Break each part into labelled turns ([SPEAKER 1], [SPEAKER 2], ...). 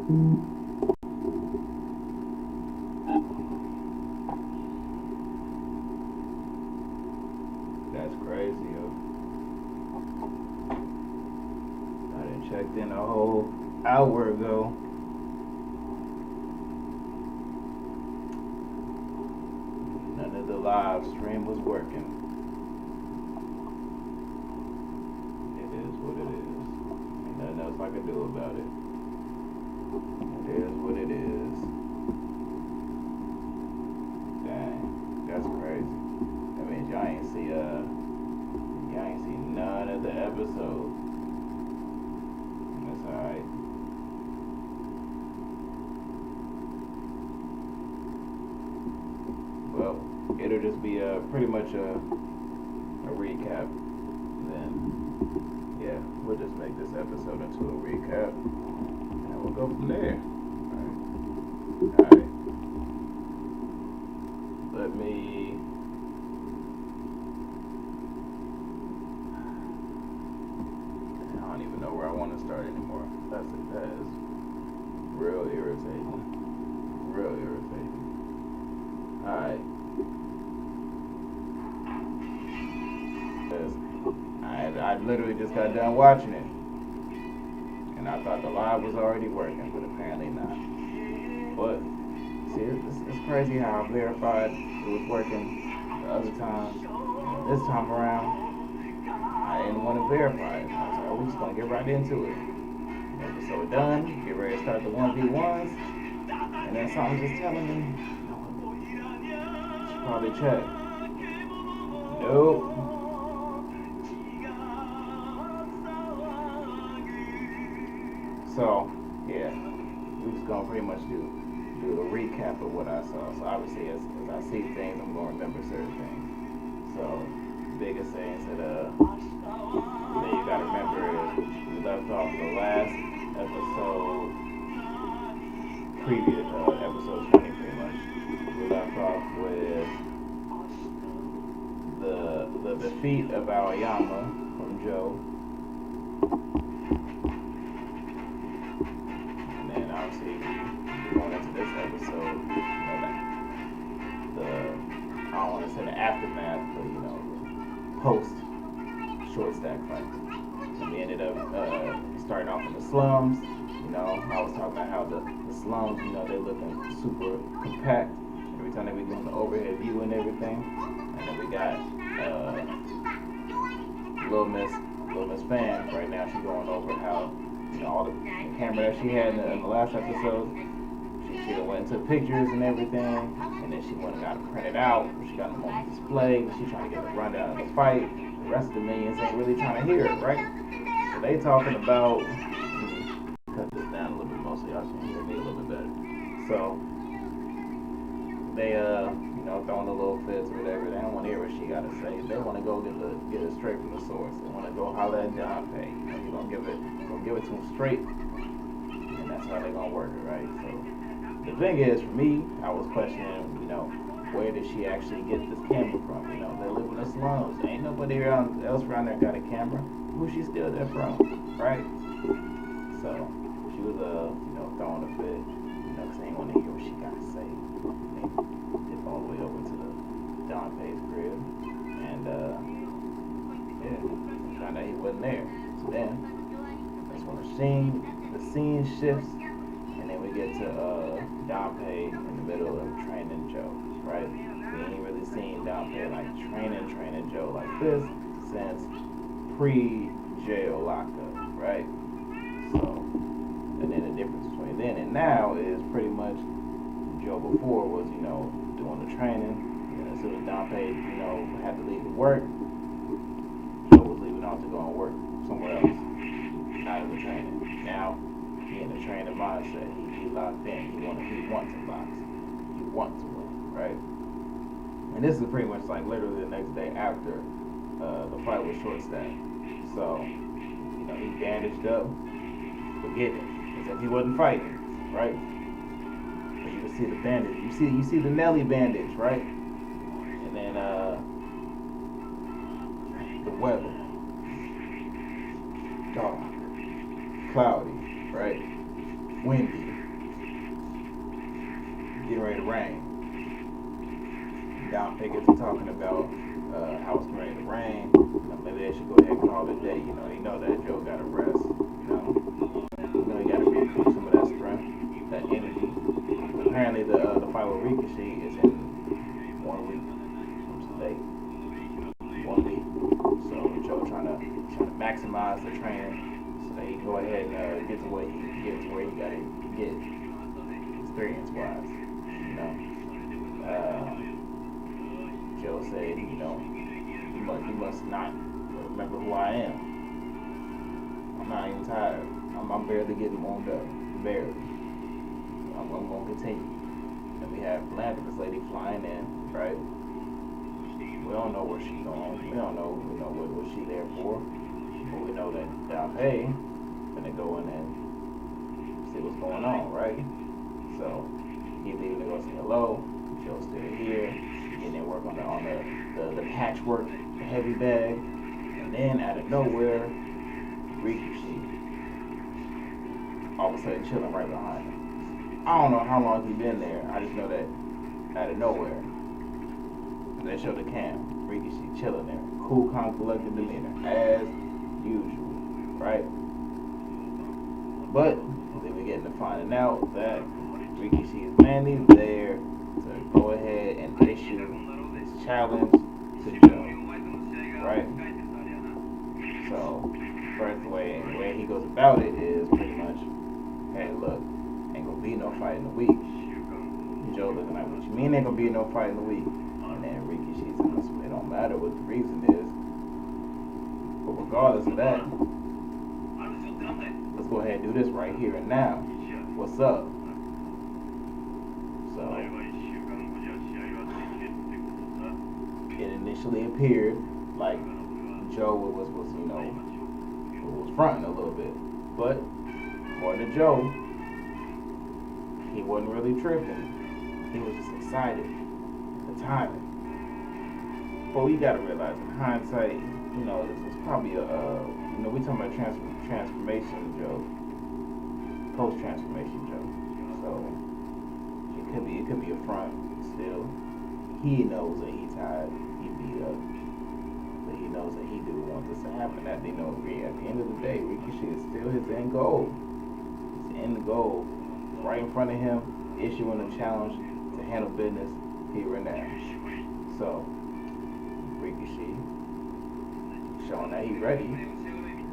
[SPEAKER 1] That's crazy, yo. I done checked in a whole hour ago. None of the live stream was working. It is what it is. Ain't nothing else I can do about it. It is what it is. Dang, that's crazy. That means y'all ain't see none of the episodes. That's alright. Well, it'll just be pretty much a recap. Then, yeah, we'll just make this episode into a recap, and we'll go from there. Alright. Let me. I don't even know where I want to start anymore. That is real irritating. Real irritating. Alright. I literally just got done watching it. And I thought the live was already working, but apparently not. But, see, it's crazy how I verified it was working the other time. This time around, I didn't want to verify it. I was like, oh, we just going to get right into it. Episode done, get ready to start the 1v1s. And then something just telling me, should probably check. Nope. So, yeah, we're just gonna pretty much do a recap of what I saw. So obviously, as I see things, I'm gonna remember certain things. So, biggest things that you gotta remember is we left off the last episode, previous episode 20, pretty much. We left off with the defeat of Aoyama from Joe. Obviously, going into this episode, I don't want to say the aftermath, but post short stack fight. So we ended up starting off in the slums. I was talking about how the slums, they're looking super compact every time they be doing the overhead view and everything. And then we got Little Miss Fan right now. She's going over how all the camera that she had in the last episode, she went and took pictures and everything, and then she went and got it printed out. She got them on display. She's trying to get a rundown of the fight. The rest of the minions ain't really trying to hear it, right? So they talking about. Cut this down a little bit more so y'all can hear me a little bit better. So they throwing the little fits or whatever. They don't want to hear what she got to say. They want to go get it straight from the source. They want to go holler at Dante. You're gonna give it to him straight, and that's how they're gonna work it, right? So the thing is, for me, I was questioning, where did she actually get this camera from? They live in the slums. Ain't nobody else around there got a camera. Who she steal that from, right? So she was throwing a fit, because they ain't want to hear what she got to say. They dip all the way over to the Dante's crib, and found out he wasn't there. So then that's when the scene shifts, and then we get to Dante in the middle of training Joe, right? We ain't really seen Dante like training Joe like this since pre-jail lockup, right? So, and then the difference between then and now is pretty much Joe before was, doing the training. As soon as Dante, had to leave to work, Joe was leaving off to go and work somewhere else, out of the training. Now, he in the training mindset. He locked in. He wants to box. He wants to win, right? And this is pretty much like literally the next day after the fight was short stack. So, he bandaged up. Forget it. As if he wasn't fighting, right? But you can see the bandage. You see the Nelly bandage, right? And then the weather. Dark. Cloudy, right? Windy. getting ready to rain. Down they get to talking about how it's getting ready to rain. Maybe they should go ahead and call it a day. They know that Joe got to rest. He got to recoup some of that strength, that energy. Apparently, the fight with Rikishi is in 1 week from today. 1 week. So Joe trying to maximize the training so that he can go ahead and get to where he got to get experience wise. Joe said, you must not remember who I am. I'm not even tired. I'm barely getting warmed up. Barely. I'm going to continue. And we have Philanthropist Lady flying in, right? We don't know where she's going. We don't know, what she's there for. But we know that Dalpei gonna go in and see what's going on, right? So he's leaving to go say hello. Joe's still here. Getting there work on the patchwork heavy bag. And then out of nowhere, Rikishi all of a sudden chilling right behind him. I don't know how long he's been there. I just know that out of nowhere. And they show the cam. Rikishi chilling there. Cool, calm, collected demeanor. As usual. Right? But then we get to finding out that Rikishi is mainly there to go ahead and issue this challenge to Joe. Right? So, first way he goes about it is pretty much, hey, look, ain't gonna be no fight in the week. Joe looking like, what you mean ain't gonna be no fight in the week? And then Rikishi's telling us it don't matter what the reason is. But regardless of that, let's go ahead and do this right here and now. What's up? So, it initially appeared like Joe was fronting a little bit. But, according to Joe, he wasn't really tripping. He was just excited. The timing. But we gotta realize in hindsight, this was probably we talking about transformation Joe. Post-transformation Joe. So, it could be a front still. He knows that he's tired. He beat up. But he knows that he do want this to happen. That they know at the end of the day, Rikishi is still his end goal. His end goal is right in front of him, issuing a challenge to handle business here and now. So, Rikishi showing that he's ready.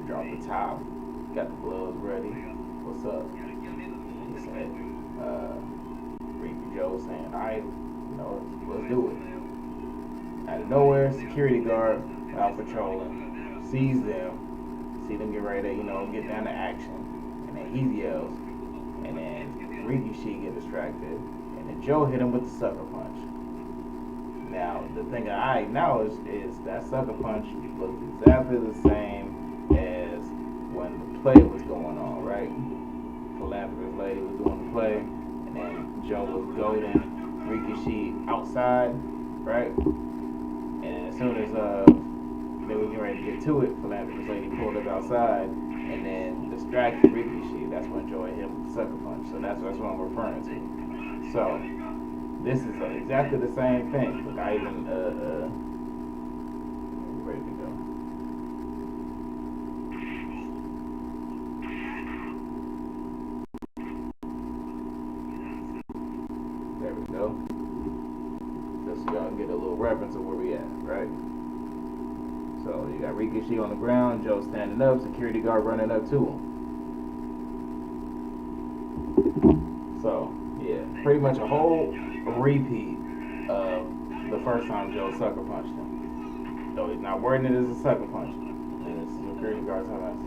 [SPEAKER 1] Drop the top, got the gloves ready. What's up? He said, Joe saying, alright, let's do it. Out of nowhere, security guard out patrolling, sees them get ready to, get down to action. And then he yells, and then Rikishi get distracted, and then Joe hit him with the sucker punch. Now, the thing that I acknowledge is that sucker punch looked exactly the same as when the play was going on, right? Philanthropist Lady was doing the play, and then Joe was goading Rikishi outside, right? And as soon as they were getting ready to get to it, Philanthropist Lady pulled up outside and then distracted Rikishi. That's when Joe hit him with the sucker punch. So that's what I'm referring to. So this is exactly the same thing. Look, I even ready to go. There we go. Just so y'all can get a little reference of where we at, right? So you got Rikishi on the ground, Joe standing up, security guard running up to him. So yeah, pretty much a whole repeat of the first time Joe sucker punched him. Though he's not wording it as a sucker punch. And the security guard telling him,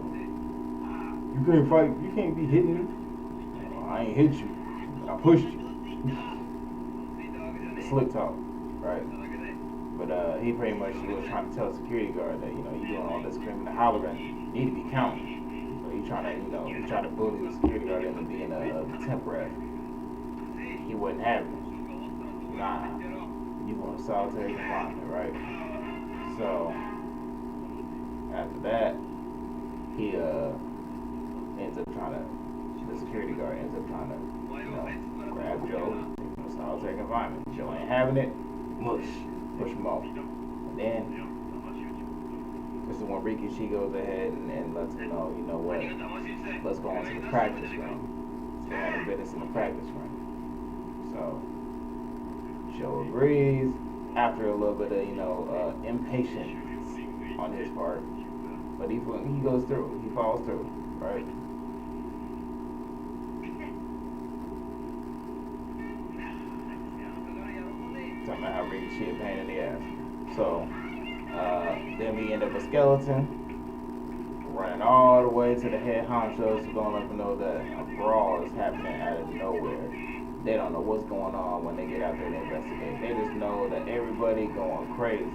[SPEAKER 1] you can't fight, you can't be hitting me. Well, I ain't hit you, I pushed you. Slick talk, right? But he pretty much was trying to tell the security guard that, you doing all this screaming and hollering, you need to be counted. So he trying to bully the security guard into being a temporary. He wasn't having it. Nah, you want solitary confinement, right? So after that, he ends up the security guard ends up trying to, grab Joe, take him solitary confinement. Joe ain't having it. Mush. Push him off. And then this is when Rikishi goes ahead and lets him know, you know what? Let's go on to the practice ring. Let's go handle business in the practice ring. So Joe agrees after a little bit of, you know, impatience on his part. But he goes through. He follows through, right? Talking about how Rikishi a pain in the ass. So then we end up with Skeleton running all the way to the head honchos to go and let them know that a brawl is happening out of nowhere. They don't know what's going on when they get out there and investigate. They just know that everybody going crazy,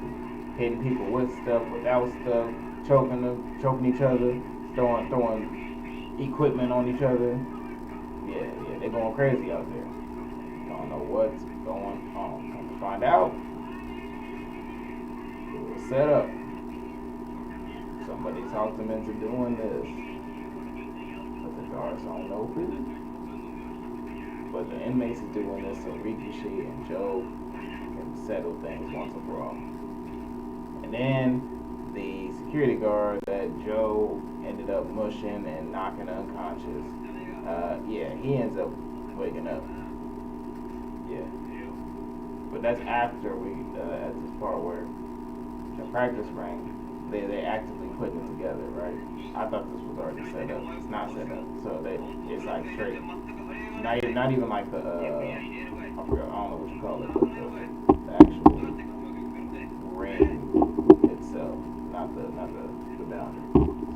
[SPEAKER 1] hitting people with stuff, without stuff, choking each other, throwing equipment on each other. Yeah, they're going crazy out there. Don't know what's going on. Come to find out, it was set up. Somebody talked them into doing this, but the guards don't know who. But the inmates are doing this so Rikishi and Joe can settle things once and for all. And then the security guard that Joe ended up mushing and knocking unconscious, he ends up waking up. Yeah. But that's after we, at this part where the practice ring, they actively putting it together, right? I thought this was already set up. It's not set up. So it's like straight. Not even like the, I don't know what you call it, but the actual ring itself, not the boundary.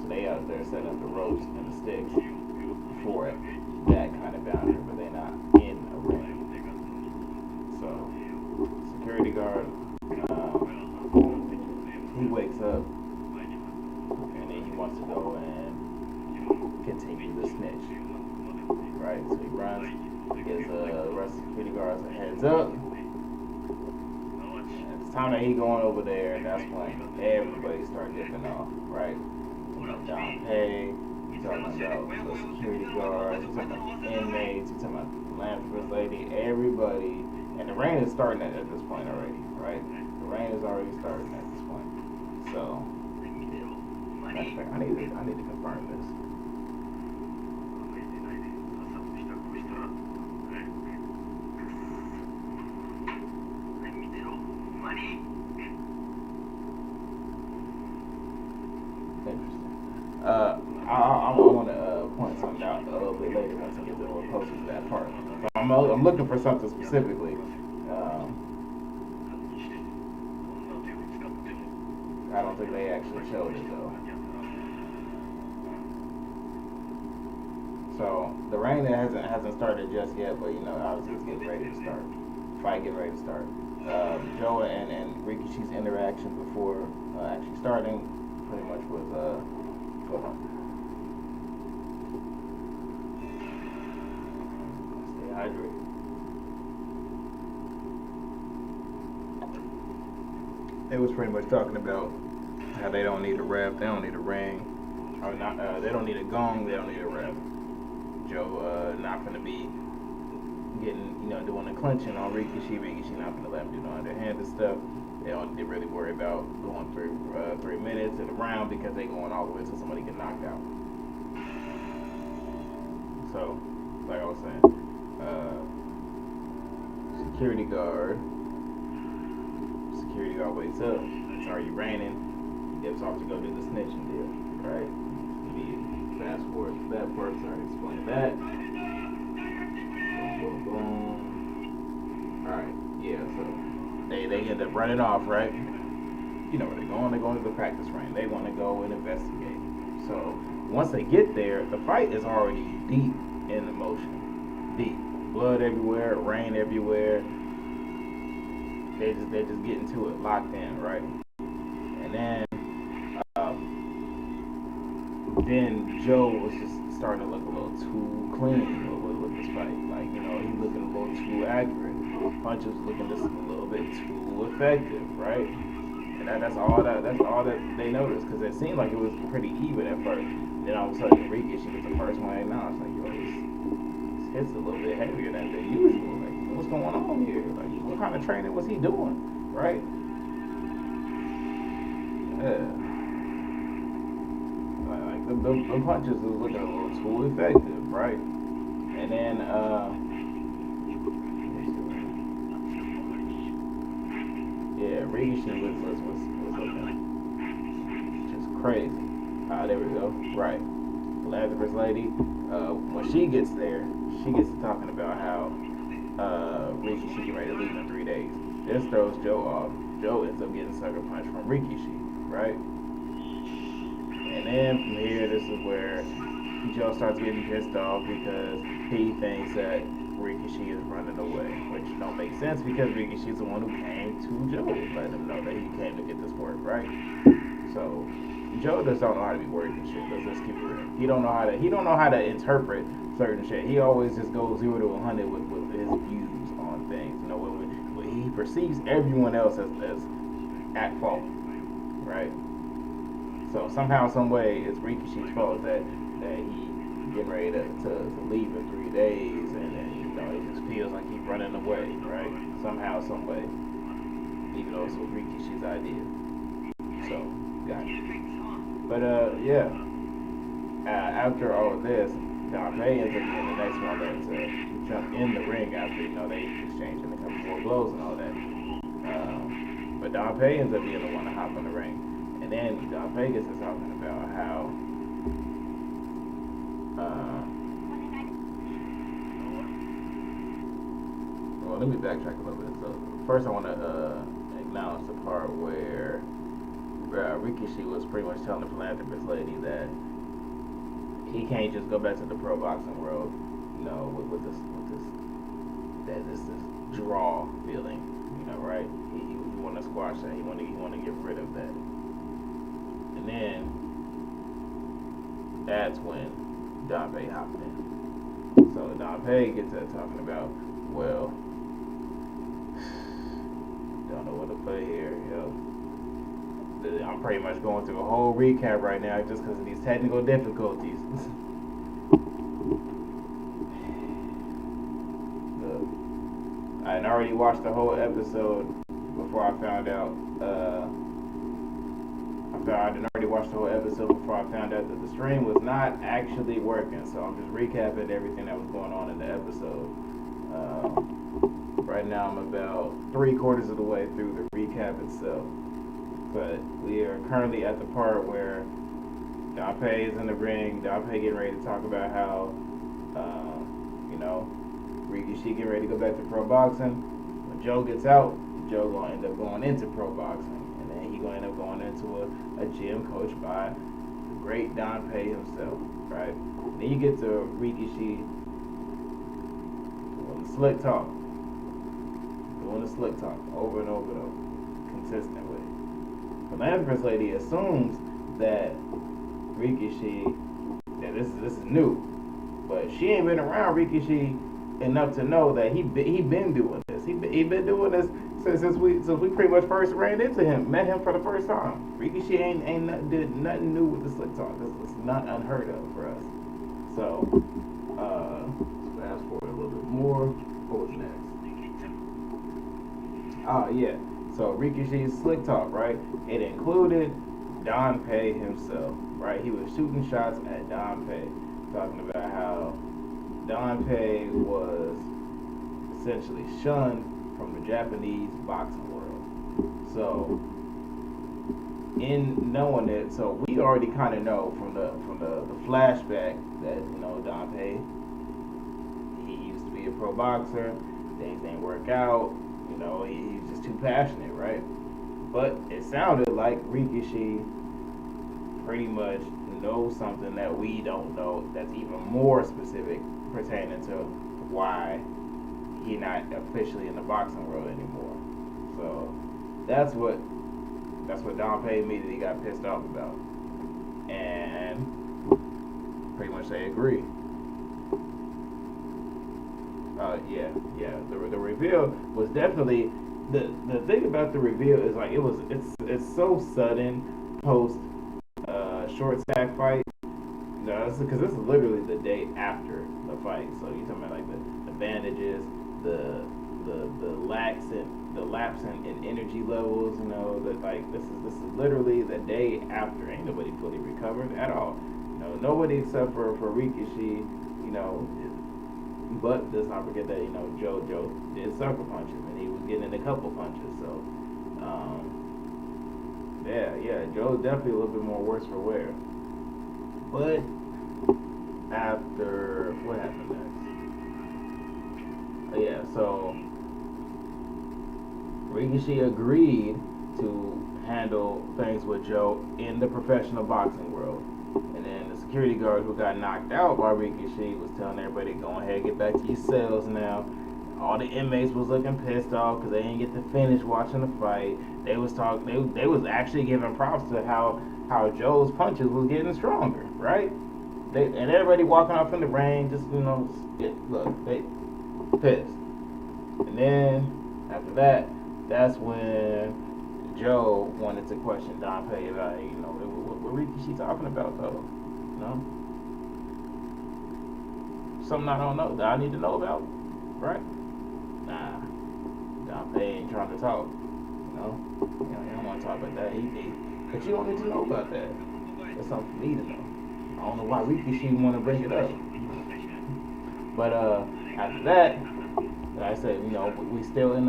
[SPEAKER 1] So they out there setting up the ropes and the sticks for that kind of boundary, but they're not in a ring. So, security guard, he wakes up, and then he wants to go and continue the snitch. Right, so he runs, gives the rest of the security guards a heads up. And it's time that he going over there, and that's when everybody starts dipping off, right? You know, John Pay, he's talking about the security guards, he's talking about the inmates, he's talking about the philanthropist lady, everybody. And the rain is starting at this point already, right? The rain is already starting at this point. So, matter of fact, I need to confirm this. I want to point something out a little bit later once I get a little closer to that part. So I'm looking for something specifically. I don't think they actually showed it though. So the rain hasn't started just yet, but you know obviously it's getting ready to start. Fight getting ready to start. Joe and Rikishi's interaction before actually starting pretty much was hold on. Stay hydrated. They was pretty much talking about how they don't need a ref, they don't need a ring, or not. They don't need a gong, they don't need a ref. Joe not gonna be getting, doing the clinching on Rikishi. Rikishi not gonna let him do no underhanded stuff. They don't really worry about going through 3 minutes in the round because they going all the way until somebody get knocked out. So, like I was saying, security guard wakes up. It's already raining. He dips off to go do the snitching deal, right? Fast forward to that part, so I already explained that. Boom, boom, boom. Alright, yeah, so they end up running off, right? You know where they're going. They're going to the practice ring. They want to go and investigate. So once they get there, the fight is already deep in the motion. Deep. Blood everywhere, rain everywhere. They're just getting to it, locked in, right? And then Joe was just starting to look a little too clean with this fight. Like, he's looking a little too accurate. Punches looking just a little bit too effective, right? And that's all that they noticed, because it seemed like it was pretty even at first. Then all of a sudden, Rikishi was the first one, and now it's like, yo, this hits a little bit heavier than the usual. Like, what's going on here? Like, what kind of training was he doing, right? Yeah. Like the punches was looking a little too effective, right? And then, yeah, Rikishi was looking just crazy. There we go. Right. Philanthropist lady, when she gets there, she gets to talking about how Rikishi get ready to leave in 3 days. This throws Joe off. Joe ends up getting sucker punched from Rikishi, right? And then from here, this is where Joe starts getting pissed off because he thinks that Rikishi is running away, which don't make sense because Rikishi's the one who came to Joe, letting him know that he came to get this work, right? So Joe just don't know how to be worried and shit. Let's just keep it real. He don't know how to interpret certain shit. He always just goes 0 to 100 with his views on things. You know, when he perceives everyone else as at fault, right? So somehow, some way, it's Rikishi's fault that he getting ready to leave in 3 days, and then it just feels like he's running away, right? Somehow, some way, even though it's Rikishi's idea. So got it. But yeah. After all of this, Danpei ends up being the next one to jump in the ring after they exchanged a couple more blows and all that. But Danpei ends up being the one to hop in the ring. And then Danpei gets to talking about how well, let me backtrack a little bit. So first I want to acknowledge the part where Rikishi was pretty much telling the philanthropist lady that he can't just go back to the pro boxing world, with this draw feeling, right? He want to squash that. He want to get rid of that. And then that's when Danpei hopped in. So Danpei gets to talking about, well, don't know what to play here, I'm pretty much going through a whole recap right now just because of these technical difficulties. I had already watched the whole episode before I found out. I already watched the whole episode before I found out that the stream was not actually working. So I'm just recapping everything that was going on in the episode. Right now I'm about 3/4 of the way through the recap itself. But we are currently at the part where Danpei is in the ring. Danpei getting ready to talk about how, Rikishi getting ready to go back to pro boxing. When Joe gets out, Joe gonna end up going into pro boxing, and then he gonna end up going into a gym coached by the great Danpei himself, right? And then you get to Rikishi doing the slick talk, over and over and over, consistently. The philanthropist lady assumes that Rikishi, that this is new, but she ain't been around Rikishi enough to know that he been doing this. He been doing this since we pretty much first ran into him, met him for the first time. Rikishi did nothing new with the slick talk. This is not unheard of for us. So let's fast forward a little bit more. What was next? Yeah. So Rikishi's slick talk, right? It included Danpei himself, right? He was shooting shots at Danpei, talking about how Danpei was essentially shunned from the Japanese boxing world. So in knowing it, so we already kind of know from the flashback that Danpei, he used to be a pro boxer. Things didn't work out. He's just too passionate, right? But it sounded like Rikishi pretty much knows something that we don't know that's even more specific pertaining to why he's not officially in the boxing world anymore. So that's what Danpei immediately got pissed off about. And pretty much they agree. The reveal was definitely the thing about the reveal is like it's so sudden post short stack fight. Because this is literally the day after the fight. So you're talking about like the bandages, the the lapse in energy levels. You know, that like this is literally the day after. Ain't nobody fully recovered at all. You know, nobody except for Rikishi. You know, but let's not forget that Joe did sucker punch him, and he was getting in a couple punches. So yeah, Joe's definitely a little bit more worse for wear. But after what happened next? Yeah, so Rikishi agreed to handle things with Joe in the professional boxing world. And then the security guard who got knocked out by Rikishi was telling everybody, go ahead, get back to your cells now. All the inmates was looking pissed off because they didn't get to finish watching the fight. They was they was actually giving props to how Joe's punches was getting stronger, right? And everybody walking off in the rain, just look, they pissed. And then after that, that's when Joe wanted to question Don Pei about, what Rikishi talking about though? Something I don't know that I need to know about, right? Nah, Don Pei ain't trying to talk. You don't want to talk about that. But you don't need to know about that. That's something for me to know. I don't know why Rikishi want to bring it up. But after that, like I said, we still in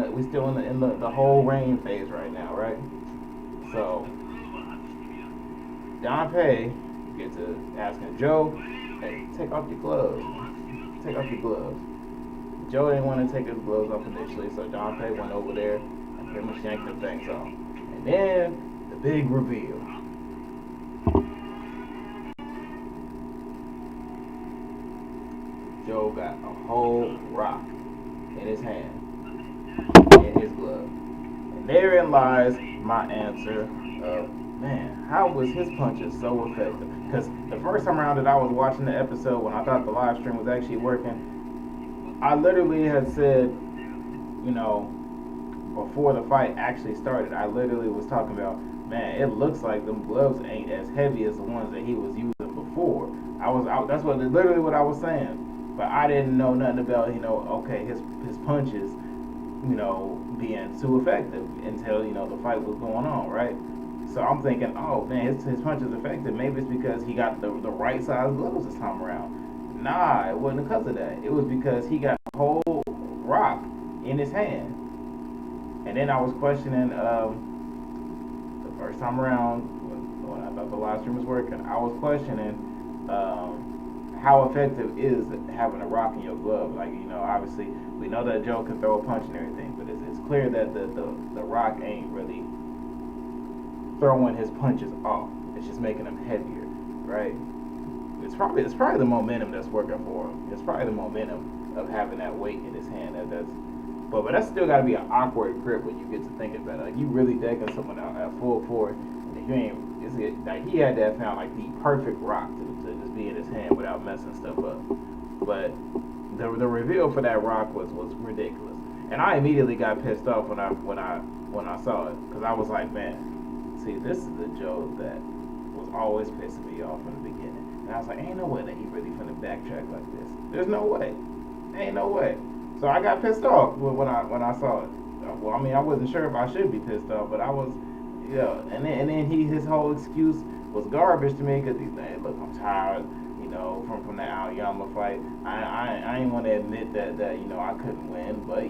[SPEAKER 1] the whole rain phase right now, right? So Don Pei gets to asking Joe, hey, take off your gloves. Take off your gloves. Joe didn't want to take his gloves off initially, so Don Pei went over there and pretty much yanked the things off. And then the big reveal. Joe got a whole rock in his hand, in his glove. And therein lies my answer of, man, how was his punches so effective? Because the first time around that I was watching the episode, when I thought the live stream was actually working, I literally had said, before the fight actually started, I literally was talking about, man, it looks like them gloves ain't as heavy as the ones that he was using before. That's literally what I was saying. But I didn't know nothing about, okay, his punches, being too effective until, the fight was going on, right? So I'm thinking, oh, man, his punch is effective. Maybe it's because he got the right size gloves this time around. Nah, it wasn't because of that. It was because he got a whole rock in his hand. And then I was questioning the first time around when I thought the live stream was working. I was questioning how effective is having a rock in your glove. Like, obviously we know that Joe can throw a punch and everything, but it's clear that the rock ain't really throwing his punches off. It's just making them heavier, right? It's probably the momentum that's working for him. It's probably the momentum of having that weight in his hand. But that's still got to be an awkward grip when you get to thinking about it. Like, you really decking someone out at full force, and you ain't. Like, he had to have found like the perfect rock to just be in his hand without messing stuff up. But the reveal for that rock was ridiculous, and I immediately got pissed off when I saw it, because I was like, man, see, this is the Joe that was always pissing me off in the beginning. And I was like, ain't no way that he really finna backtrack like this. There's no way. Ain't no way. So I got pissed off when I saw it. Well, I mean, I wasn't sure if I should be pissed off, but I was, And then his whole excuse was garbage to me, because he's like, look, I'm tired, from the Aoyama fight. I ain't want to admit that I couldn't win, but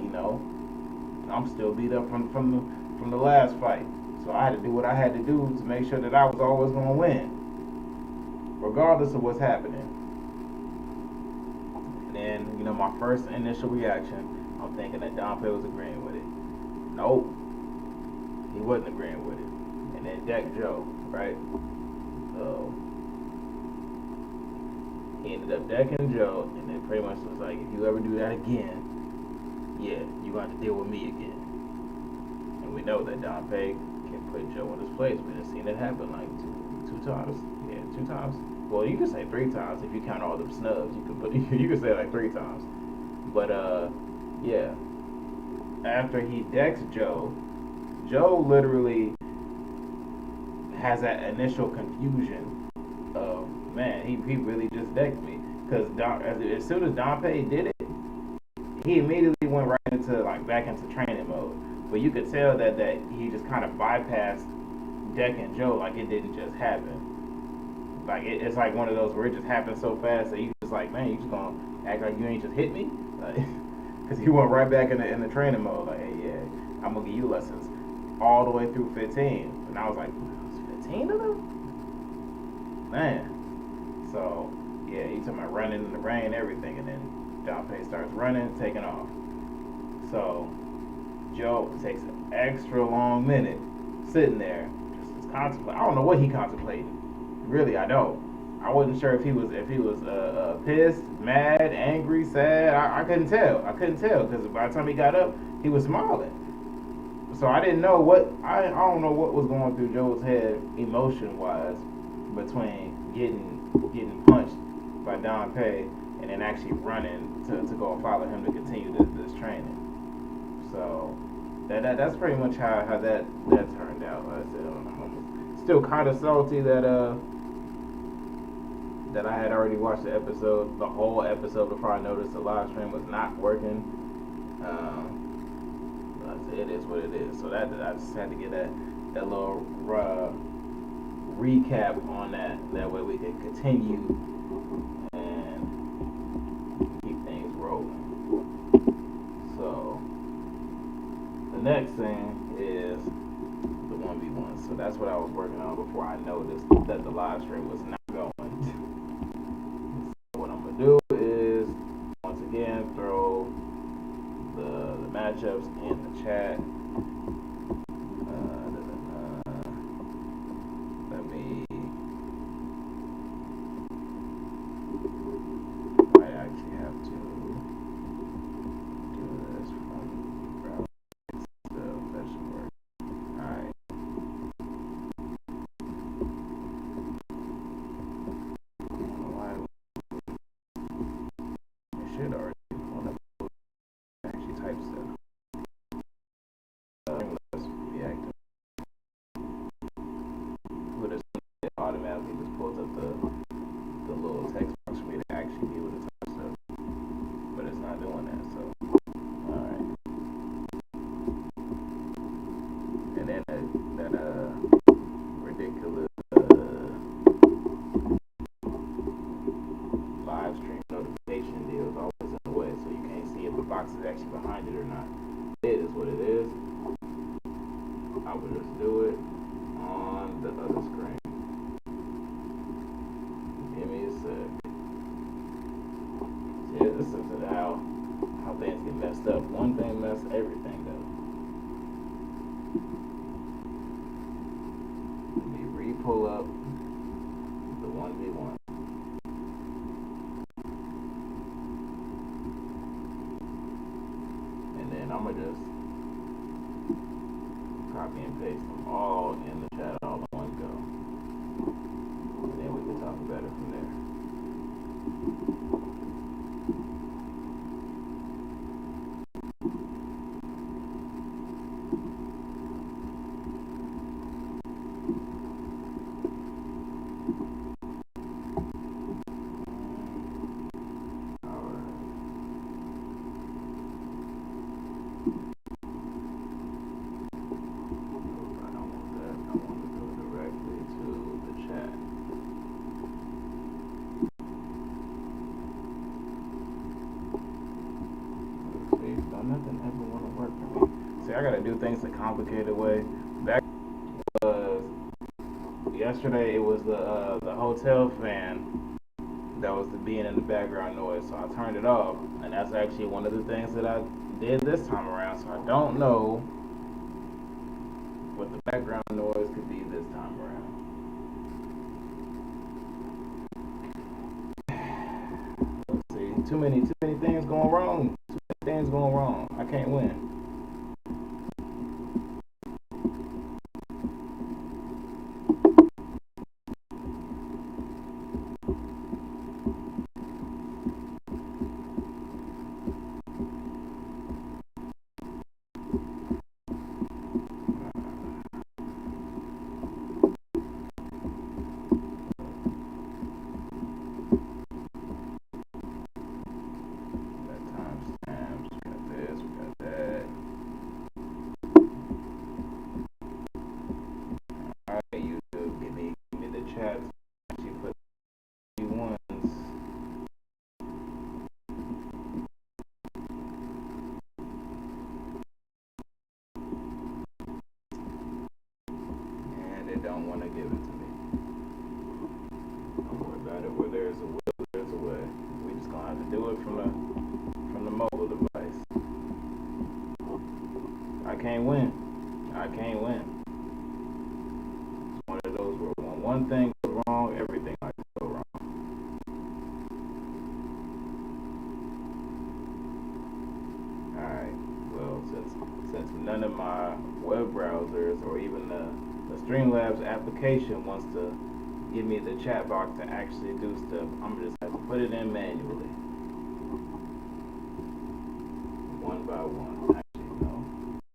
[SPEAKER 1] I'm still beat up from the last fight. So I had to do what I had to do to make sure that I was always going to win, regardless of what's happening. And then, my first initial reaction, I'm thinking that Don Pei was agreeing with it. Nope, he wasn't agreeing with it. And then decked Joe, right? So he ended up decking Joe, and then pretty much was like, if you ever do that again, yeah, you're going to have to deal with me again. And we know that Don Pei can put Joe in his place. We've seen it happen like two times. Yeah, 2 times. Well, you can say 3 times if you count all the snubs. You can say like 3 times. But yeah. After he decks Joe literally has that initial confusion of, man, he really just decked me. Because as soon as Don Pei did it, he immediately went right into like back into training mode. But you could tell that he just kind of bypassed Deck and Joe, like it didn't just happen. Like it's like one of those where it just happened so fast that you just like, man, you just gonna act like you ain't just hit me, like, because he went right back in the training mode. Like, hey, yeah, I'm gonna give you lessons all the way through 15. And I was like, 15 of them, man. So yeah, you talking about running in the rain, everything, and then Junpei starts running, taking off. So Joe takes an extra long minute sitting there, just contemplating. I don't know what he contemplated. Really, I don't. I wasn't sure if he was pissed, mad, angry, sad. I couldn't tell. I couldn't tell because by the time he got up, he was smiling. So I didn't know what I don't know what was going through Joe's head emotion wise between getting punched by Don Pei and then actually running to go and follow him to continue this training. So that's pretty much how that turned out. Like I said, I'm still kind of salty that I had already watched the whole episode before I noticed the live stream was not working. But it is what it is. So I just had to get that little recap on that. That way we can continue and keep things rolling. So the next thing is the 1v1. So that's what I was working on before I noticed that the live stream was not going. So what I'm gonna do is once again throw the matchups in the chat. Let me. I actually have to do this from that should work. Alright. Why it should already actually type stuff. Let's be active. It automatically just pulls up the little text box for me to actually be able to type stuff. But it's not doing that, so alright. And then that ridiculous live stream notification deal is always in the way, so you can't see if the box is actually behind it or not. It is what it is. I will just do it on the other screen. Give me a sec. Yeah, this is how things get messed up. One thing messes everything up. Let me re-pull up the 1v1. And then I'm gonna just copy and paste them all in the chat all in one go. And then we can talk about it from there. Nothing ever want to work for me. See, I gotta do things the complicated way. Back was yesterday. It was the hotel fan that was being in the background noise, so I turned it off, and that's actually one of the things that I did this time around. So I don't know what the background noise could be this time around. Let's see. Too many things going wrong. Things going wrong. I can't win. That timestamps. don't want to give it to me. Don't worry about it. Where there's a will, there's a way. We just gonna have to do it from the mobile device. I can't win. I can't win. It's one of those where when one thing goes wrong, everything likes to go wrong. Alright, well, since none of my web browsers or even the Streamlabs application wants to give me the chat box to actually do stuff, I'm just have to put it in manually. One by one. Actually, no.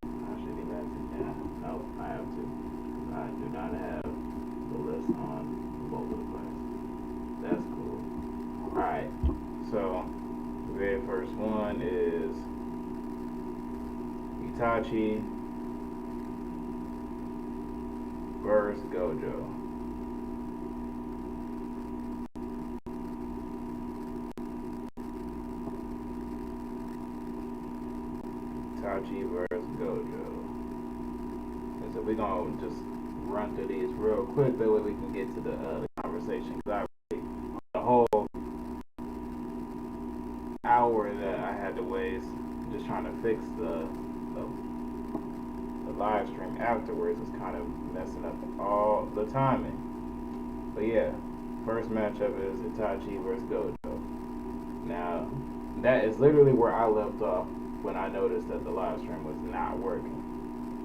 [SPEAKER 1] I should even have to. Yeah, no, I have to. Because I do not have the list on the mobile device. That's cool. Alright, so the very first one is Itachi versus Gojo. Itachi versus Gojo. And so we're going to just run through these real quick, that way we can get to the conversation. Because the whole hour that I had to waste just trying to fix the live stream afterwards is kind of messing up all the timing. But yeah, first matchup is Itachi versus Gojo. Now, that is literally where I left off when I noticed that the live stream was not working.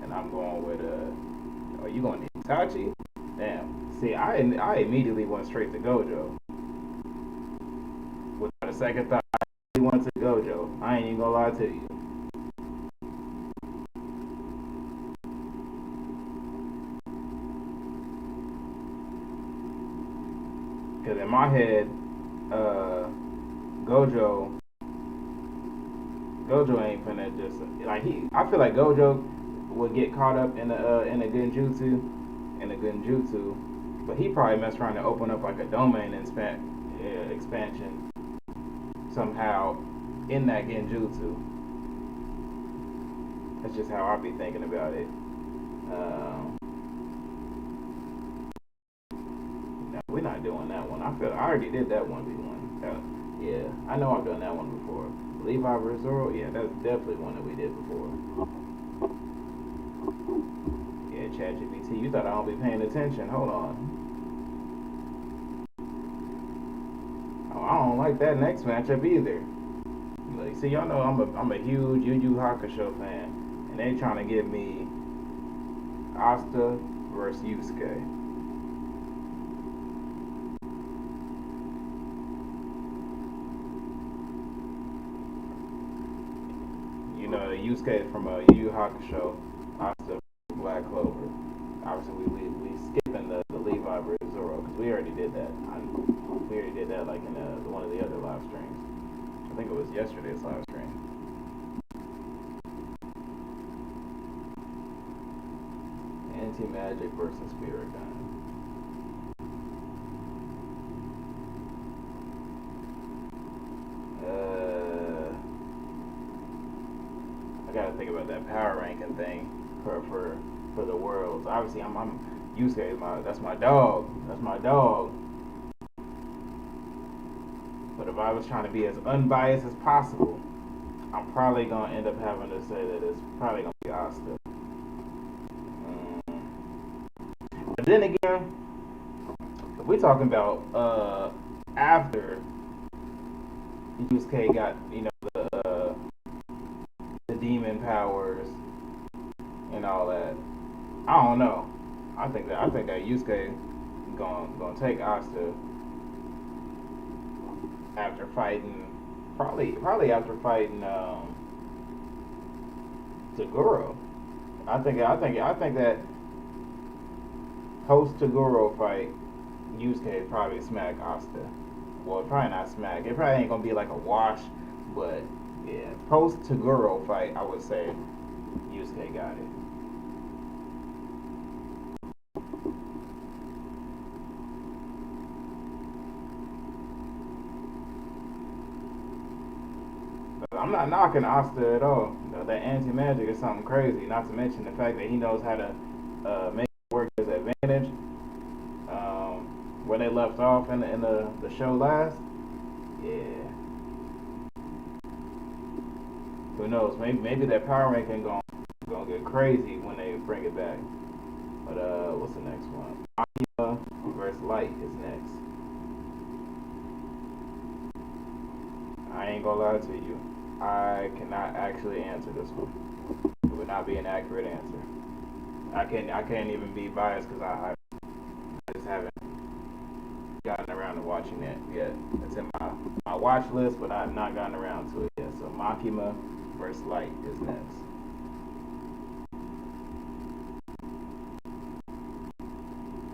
[SPEAKER 1] And I'm going with oh, you going to Itachi? Damn. See, I immediately went straight to Gojo. Without a second thought, I went to Gojo. I ain't even gonna lie to you. Because in my head, Gojo ain't finna just like I feel like Gojo would get caught up in a genjutsu, but he probably messed around to open up like a domain expansion somehow in that genjutsu. That's just how I be thinking about it. No, we're not doing that one. I already did that 1v1. Yeah, I know I've done that one before. Levi vs. Zoro, yeah, that's definitely one that we did before. Yeah, ChatGPT, you thought I don't be paying attention. Hold on. Oh, I don't like that next matchup either. Like, see, y'all know I'm a huge Yu Yu Hakusho fan, and they trying to give me Asta versus Yusuke. Yusuke from Yu Yu Hakusho, Ashita from Black Clover. Obviously, we skipping the Levi versus Zoro because we already did that. We already did that like in one of the other live streams. I think it was yesterday's live stream. Anti-magic versus spirit gun. I gotta think about that power ranking thing for the worlds. Obviously, I'm Yusuke. That's my dog. That's my dog. But if I was trying to be as unbiased as possible, I'm probably gonna end up having to say that it's probably gonna be Asta. But then again, if we're talking about after Yusuke got the demon powers and all that, I don't know. I think that Yusuke gonna take Asta after fighting probably after fighting Taguro. I think that post Taguro fight, Yusuke probably smack Asta. Well, probably not smack. It probably ain't gonna be like a wash, but yeah, post Taguro fight, I would say Yusuke got it. But I'm not knocking Asta at all. That anti-magic is something crazy. Not to mention the fact that he knows how to make it work as advantage. advantage. Where they left off in the show last. Yeah. Who knows? Maybe that power ranking gonna get crazy when they bring it back. But what's the next one? Akira versus Light is next. I ain't gonna lie to you. I cannot actually answer this one. It would not be an accurate answer. I can't even be biased because I just haven't gotten around to watching it yet. It's in my watch list, but I've not gotten around to it yet. So Makima versus Light is next.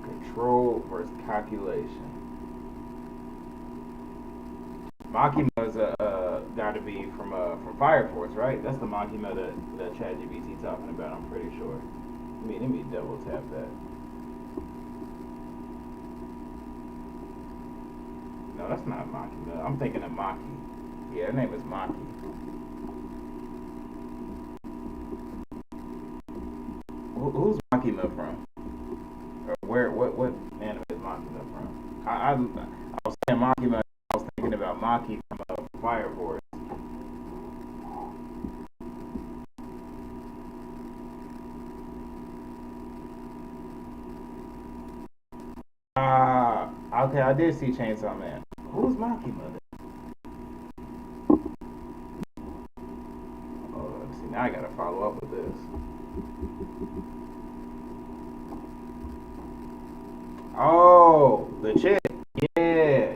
[SPEAKER 1] Control versus calculation. Makima's got to be from Fire Force, right? That's the Makima that ChatGPT talking about. I'm pretty sure. Let me double tap that. No, that's not Makima. I'm thinking of Maki. Yeah, her name is Maki. Who's Makima from? Or what anime is Makima from? I was saying Makima. I was thinking about Maki from Fire Force. Okay, I did see Chainsaw Man. Who's Makima then? Oh, let's see. Now I gotta follow up with this. Oh, the chick. Yeah.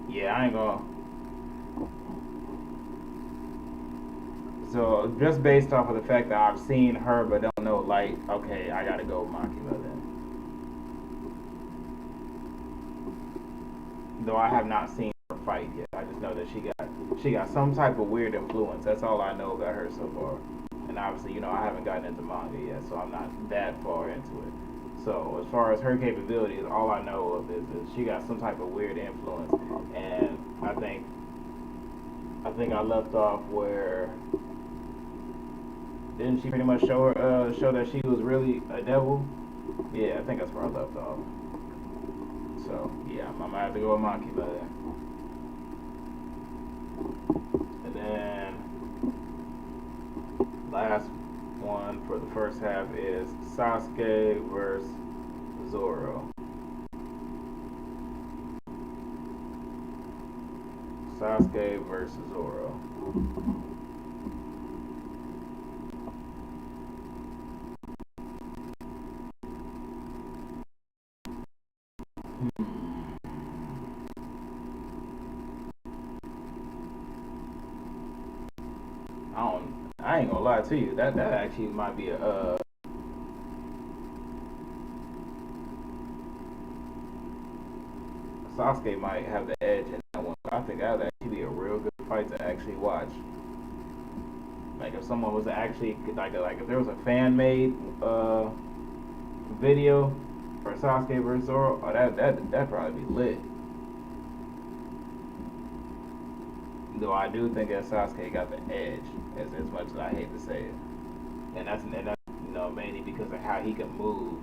[SPEAKER 1] Yeah, I ain't gonna. So just based off of the fact that I've seen her but don't know Light, okay, I gotta go with Makima then. Though I have not seen her fight yet, I just know that she got some type of weird influence. That's all I know about her so far. And obviously, I haven't gotten into manga yet, so I'm not that far into it. So as far as her capabilities, all I know of is that she got some type of weird influence. And I think I left off where didn't she pretty much show that she was really a devil? Yeah, I think that's where I left off. So yeah, I might have to go with Makima there. And then last one for the first half is Sasuke versus Zoro. Sasuke versus Zoro. I ain't gonna lie to you. That actually might be a Sasuke might have the edge in that one. I think that would actually be a real good fight to actually watch. Like if someone was actually like if there was a fan made video for Sasuke versus Zoro, oh, that'd probably be lit. Though I do think that Sasuke got the edge, as much as I hate to say it, and that's mainly because of how he can move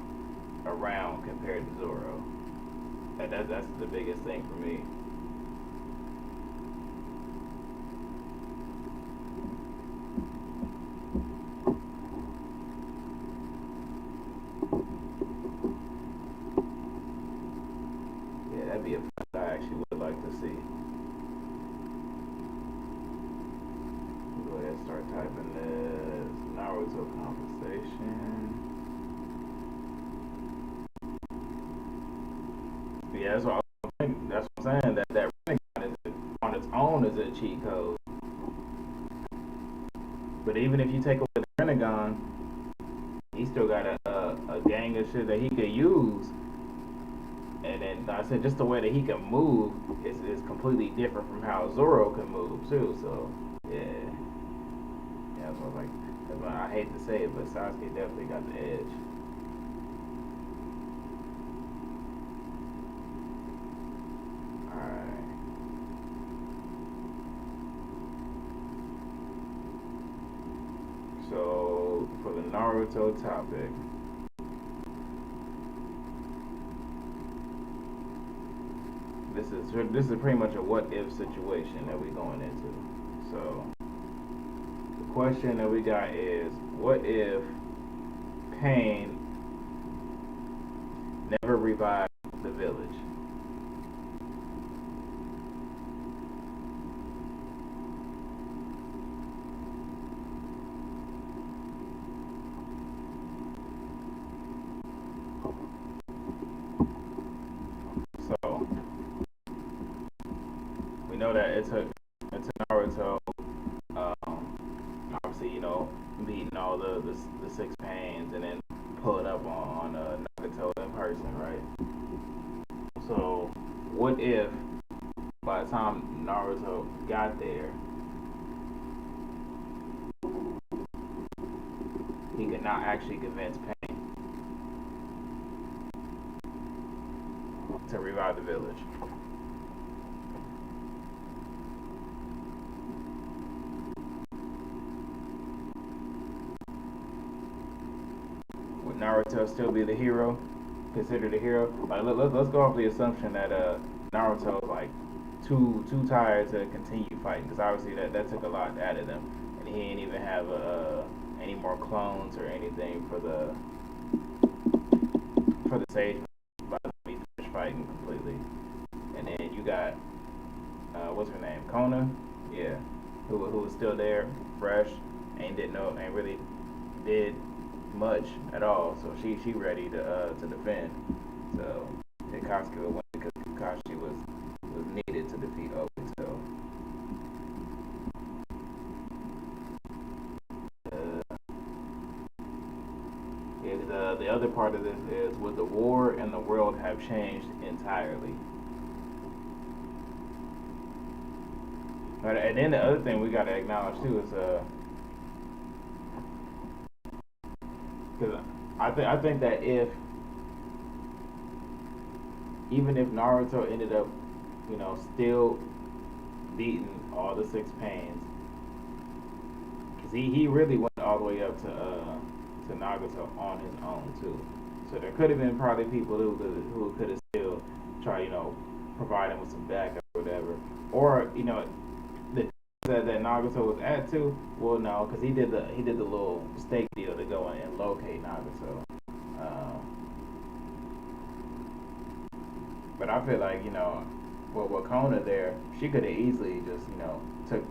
[SPEAKER 1] around compared to Zoro. That's the biggest thing for me. Yeah, that'd be a fight I actually would like to see. Go ahead and start typing this Naruto conversation. Yeah, that's what I'm saying. That Renegade is on its own is a cheat code. But even if you take away the Renegade, he still got a gang of shit that he could use. And then like I said, just the way that he can move is completely different from how Zoro can move too. So yeah, that's what that's why I hate to say it, but Sasuke definitely got the edge. So for the Naruto topic. This is pretty much a what if situation that we're going into. So the question that we got is, what if Pain never revived the village? So we know that it took Naruto, obviously, beating all the six pains and then pulling up on Nagato in person, right? So what if by the time Naruto got there, he could not actually convince Pain to revive the village? Would Naruto still be the hero? Considered a hero? Like, let's go off the assumption that Naruto is like too tired to continue fighting, because obviously that took a lot out of them, and he ain't even have any more clones or anything for the sage by the time he finished fighting completely. And then you got what's her name, Kona, yeah, who was still there, fresh, ain't really did much at all. So she ready to defend. So Akatsuki would win because Kakashi was needed to defeat Obito. The other part of this is, would the war and the world have changed entirely? But and then the other thing we gotta acknowledge too is because I think that even if Naruto ended up, still beating all the six pains, because he really went all the way up to Nagato on his own too. So there could have been probably people who could have still tried, provide him with some backup or whatever. Or, the that Nagato was at too. Well, no, because he did the little stake deal to go and locate Nagato. But I feel like, with Kona there, she could have easily just, took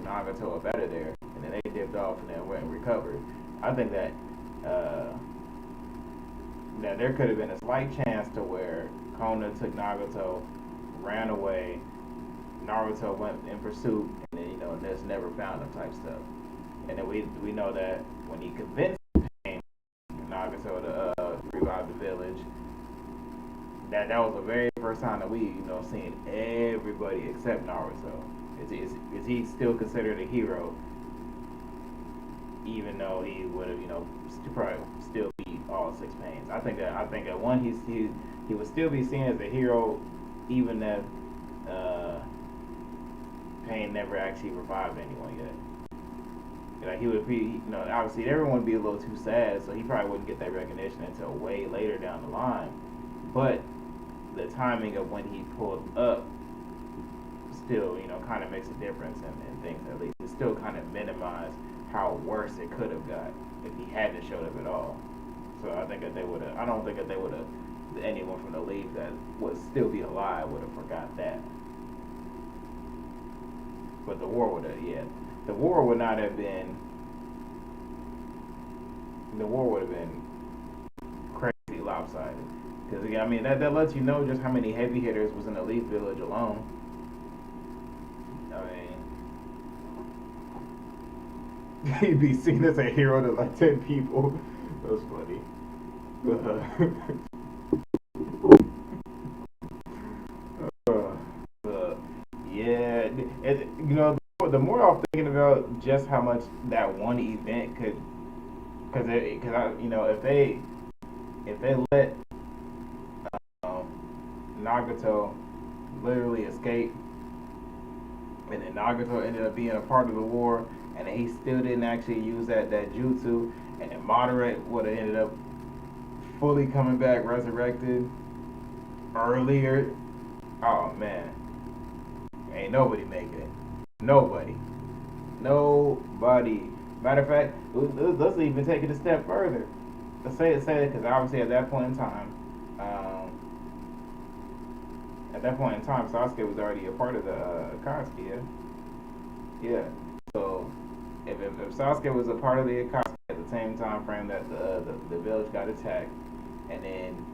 [SPEAKER 1] Nagato up out of there, and then they dipped off and then went and recovered. I think that there could have been a slight chance to where Kona took Nagato, ran away, Naruto went in pursuit, and then just never found him type stuff. And then we know that when he convinced Nagato to revive the village, that was the very first time that we seen everybody except Naruto. Is he still considered a hero? Even though he would have, probably still beat all six pains. I think that one, he would still be seen as a hero, even if Pain never actually revived anyone yet. Like he would be, obviously everyone would be a little too sad, so he probably wouldn't get that recognition until way later down the line. But the timing of when he pulled up still, kind of makes a difference in things. At least it still kind of minimized how worse it could have got if he hadn't showed up at all. So I think that I don't think that they would have, anyone from the league that would still be alive would have forgot that. But the war would have, the war would not have been, the war would have been crazy lopsided. Because, that lets you know just how many heavy hitters was in the Leaf Village alone. He'd be seen as a hero to like 10 people. That was funny. The more I'm thinking about just how much that one event could, if they let Nagato literally escape, and then Nagato ended up being a part of the war, and he still didn't actually use that jutsu, and then Madara would have ended up fully coming back resurrected earlier. Oh man, ain't nobody making it. Nobody. Nobody. Matter of fact, let's even take it a step further. Let's say it, because obviously at that point in time, Sasuke was already a part of the Akatsuki, yeah? Yeah. So, if Sasuke was a part of the Akatsuki at the same time frame that the village got attacked, and then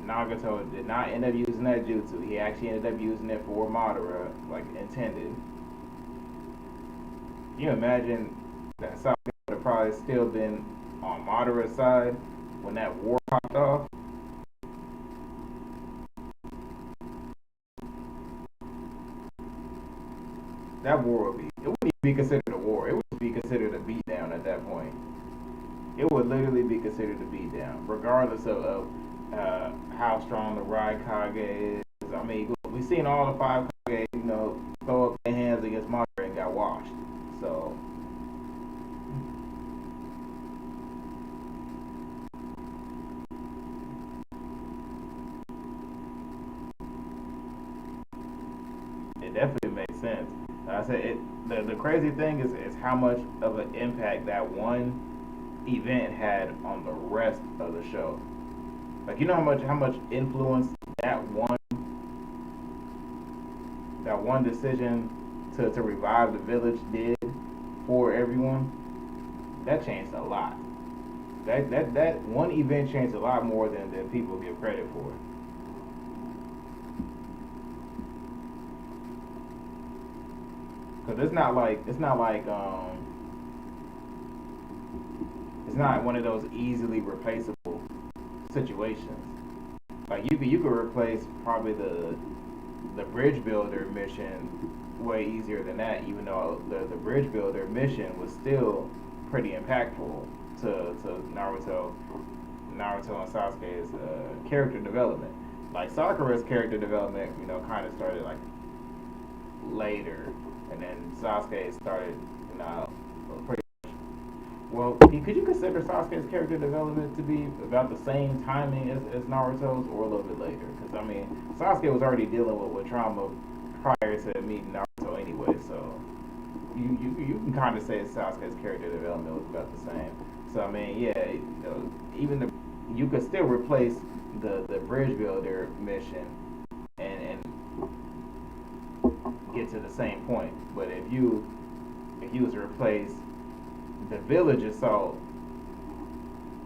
[SPEAKER 1] Nagato did not end up using that jutsu, he actually ended up using it for Madara, like intended. Can you imagine that Sasuke would have probably still been on Madara's side when that war popped off? That war would be, it wouldn't even be considered a war. It would be considered a beatdown at that point. It would literally be considered a beatdown, regardless of how strong the Raikage is. I mean, we've seen all the five Kage, throw up their hands against Madara and got washed. So, it definitely makes sense. I said the crazy thing is how much of an impact that one event had on the rest of the show. Like, you know how much influence that one decision to revive the village did for everyone. That changed a lot. That one event changed a lot more than people give credit for. Cause it's not one of those easily replaceable situations. Like you could replace probably the bridge builder mission way easier than that, even though the bridge builder mission was still pretty impactful to Naruto and Sasuke's character development. Like Sakura's character development, kind of started like later, and then Sasuke started, pretty. Well, could you consider Sasuke's character development to be about the same timing as Naruto's, or a little bit later? Because I mean, Sasuke was already dealing with trauma prior to meeting Naruto anyway, so you can kind of say Sasuke's character development was about the same. So I mean, yeah, even you could still replace the bridge builder mission and get to the same point. But if you was to replace the village assault,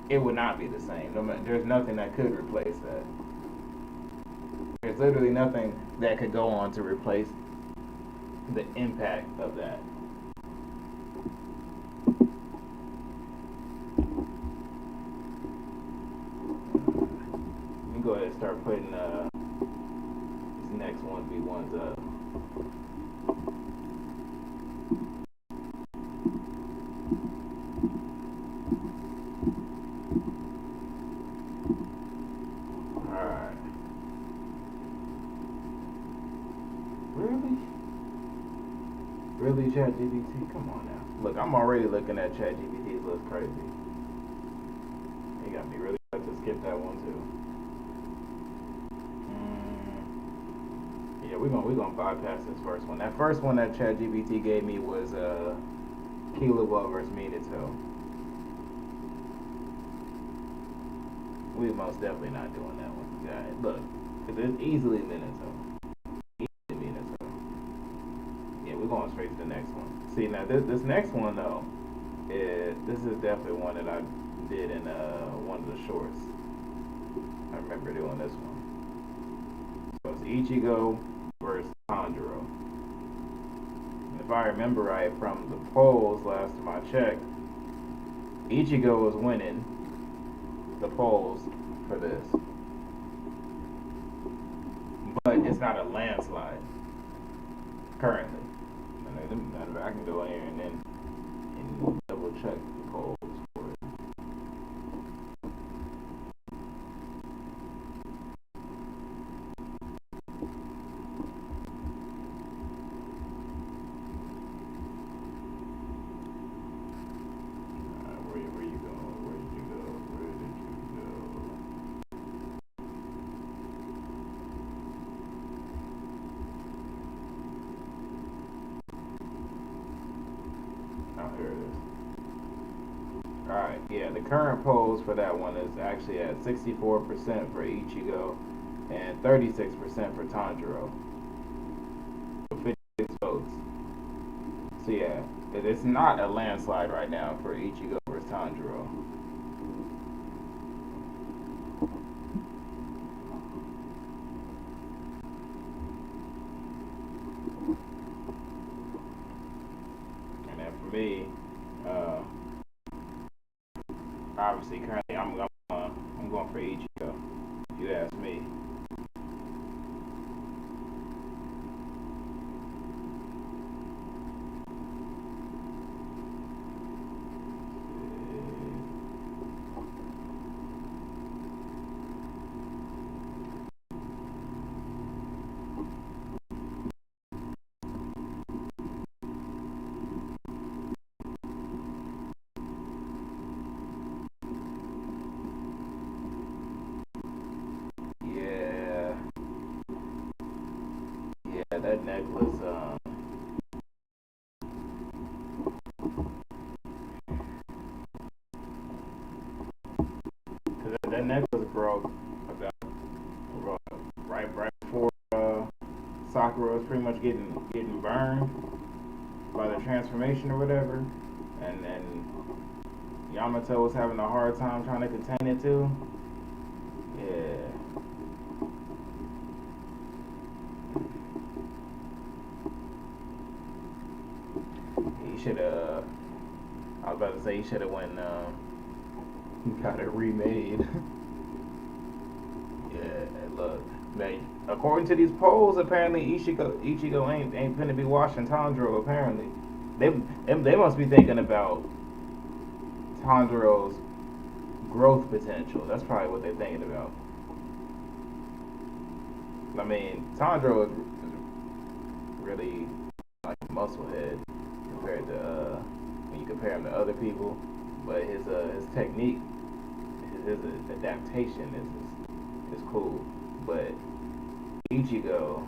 [SPEAKER 1] it would not be the same. There's nothing that could replace that. There's literally nothing that could go on to replace the impact of that. Let me go ahead and start putting these next 1v1s up. Really, ChatGPT? Come on now. Look, I'm already looking at ChatGPT. It looks crazy. You got me really about to skip that one too. Yeah, we're gonna bypass this first one. That first one that ChatGPT gave me was Killua versus Minato. We're most definitely not doing that one. Yeah, look, it's easily Minato. We're going straight to the next one. See, now this next one though, this is definitely one that I did in one of the shorts. I remember doing this one. So it's Ichigo versus Tanjiro. And if I remember right from the polls last time I checked, Ichigo was winning the polls for this, but it's not a landslide currently. I can go in here and double check the polls for it. Here it is. Alright, yeah, the current polls for that one is actually at 64% for Ichigo and 36% for Tanjiro. 56 votes. So yeah, it's not a landslide right now for Ichigo versus Tanjiro. And then for me, obviously currently I'm going for Ichigo, if you ask me. That necklace, cause that necklace broke about right before Sakura was pretty much getting burned by the transformation or whatever, and then Yamato was having a hard time trying to contain it too. Yeah. He should have. I was about to say he should have went. Got it remade. Yeah, look, man. According to these polls, apparently Ichigo ain't gonna be watching Tanjiro. Apparently, they must be thinking about Tanjiro's growth potential. That's probably what they're thinking about. I mean, Tanjiro is really like a musclehead compared to when you compare him to other people, but his technique, his adaptation is cool. But Ichigo,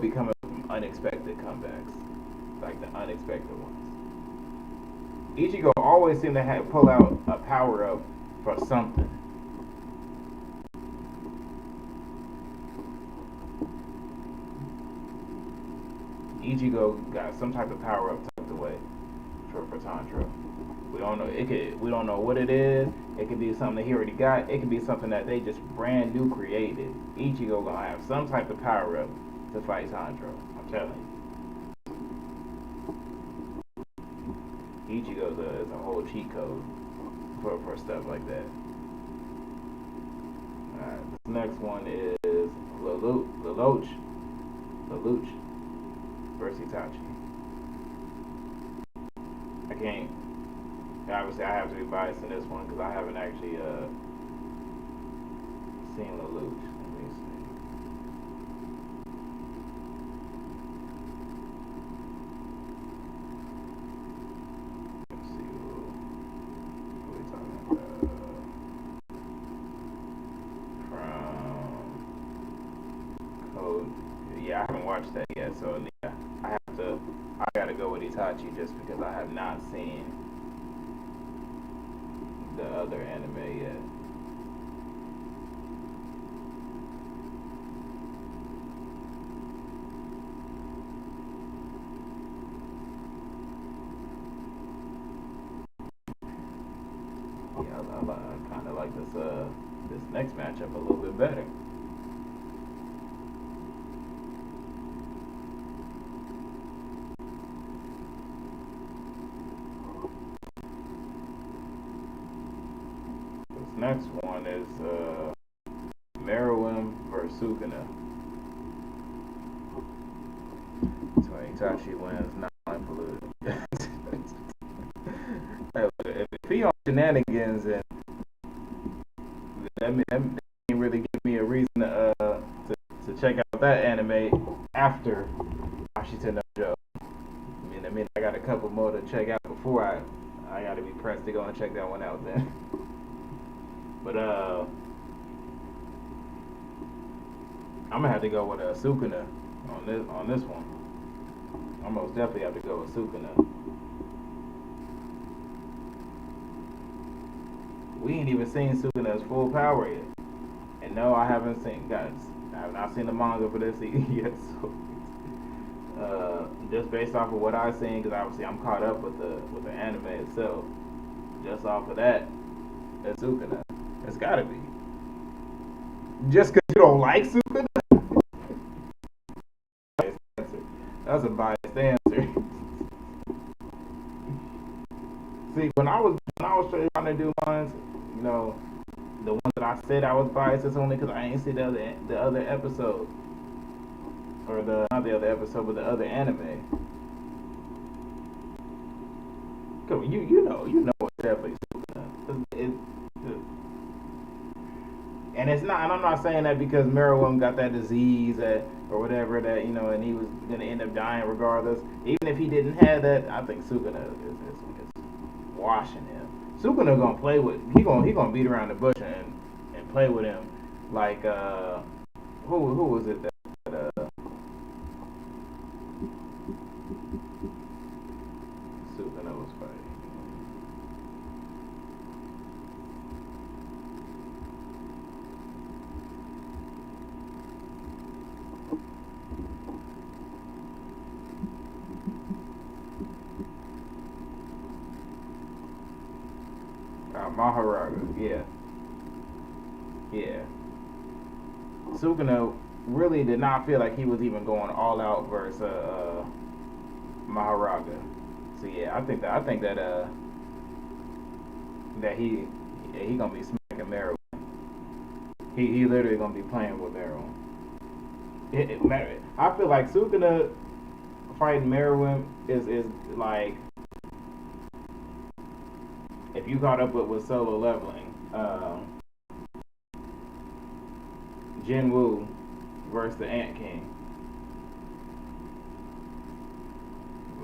[SPEAKER 1] be coming from unexpected comebacks, like the unexpected ones. Ichigo always seemed to pull out a power up for something. Ichigo got some type of power up tucked away for Tanjiro. We don't know. We don't know what it is. It could be something that he already got. It could be something that they just brand new created. Ichigo gonna have some type of power up to fight Tanjiro. I'm telling you. Ichigo is a whole cheat code for stuff like that. Alright, this next one is Lelouch versus Itachi. I can't. Obviously, I have to be biased in this one because I haven't actually seen Lelouch. Let me see. Let's see who we talking about. From Code. Yeah, I haven't watched that yet, so yeah, I gotta go with Itachi just because I have not seen the other anime yet. Yeah, I kind of like this next matchup a little bit better. Next one is Meruem versus Sukuna. So Itachi wins, not polluted. If he on shenanigans, and that didn't really give me a reason to check out that anime after Ashita no Joe. I mean, I got a couple more to check out before I got to be pressed to go and check that one out then. But I'm gonna have to go with Sukuna on this one. I most definitely have to go with Sukuna. We ain't even seen Sukuna's full power yet. And no, I haven't seen, guys, I have not seen the manga for this yet. So, just based off of what I've seen, because obviously I'm caught up with the anime itself. Just off of that, it's Sukuna. It's gotta be. Just because you don't like Sukuna? That's a biased answer. See, when I was trying to do mine, you know, the one that I said I was biased is only because I ain't see the other episode, or not the other episode, but the other anime. Come on, you know it's definitely Sukuna. And it's not. And I'm not saying that because Meruem got that disease or whatever that and he was gonna end up dying regardless. Even if he didn't have that, I think Sukuna is washing him. Sukuna gonna play with. He gonna beat around the bush and play with him like who was it that Sukuna was fighting? Maharaga, yeah. Sukuna really did not feel like he was even going all out versus Maharaga. So yeah, I think that he gonna be smacking Meruem. He literally gonna be playing with Meruem. I feel like Sukuna fighting Meruem is like, if you caught up with solo leveling, Jinwoo versus the Ant King.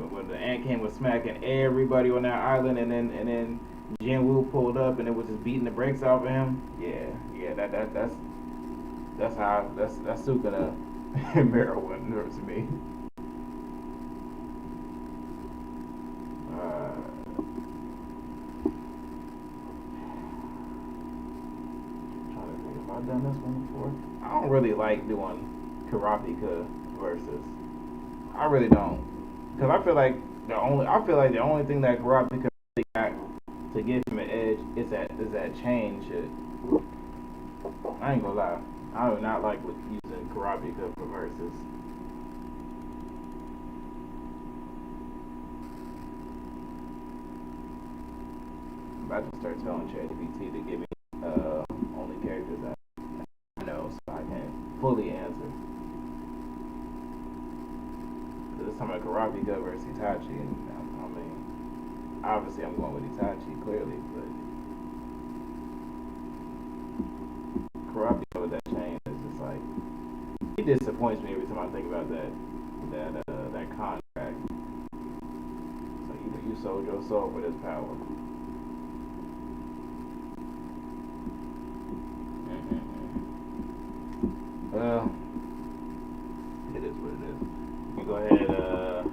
[SPEAKER 1] When the Ant King was smacking everybody on that island, and then Jinwoo pulled up and it was just beating the brakes off of him. Yeah, that's Sukuna and Meruem to me. I've done this one before. I don't really like doing Kurapika versus. I really don't, because I feel like the only thing that Kurapika really got to give him an edge is that chain shit. I ain't gonna lie, I do not like using Kurapika for versus. I'm about to start telling ChatGPT to give me only characters that I know, so I can fully answer. This time like Kurapika versus Itachi, and I mean, obviously I'm going with Itachi clearly, but Kurapika with that chain is just like, he disappoints me every time I think about that contract. So you sold your soul for this power. Well, it is what it is. You go ahead,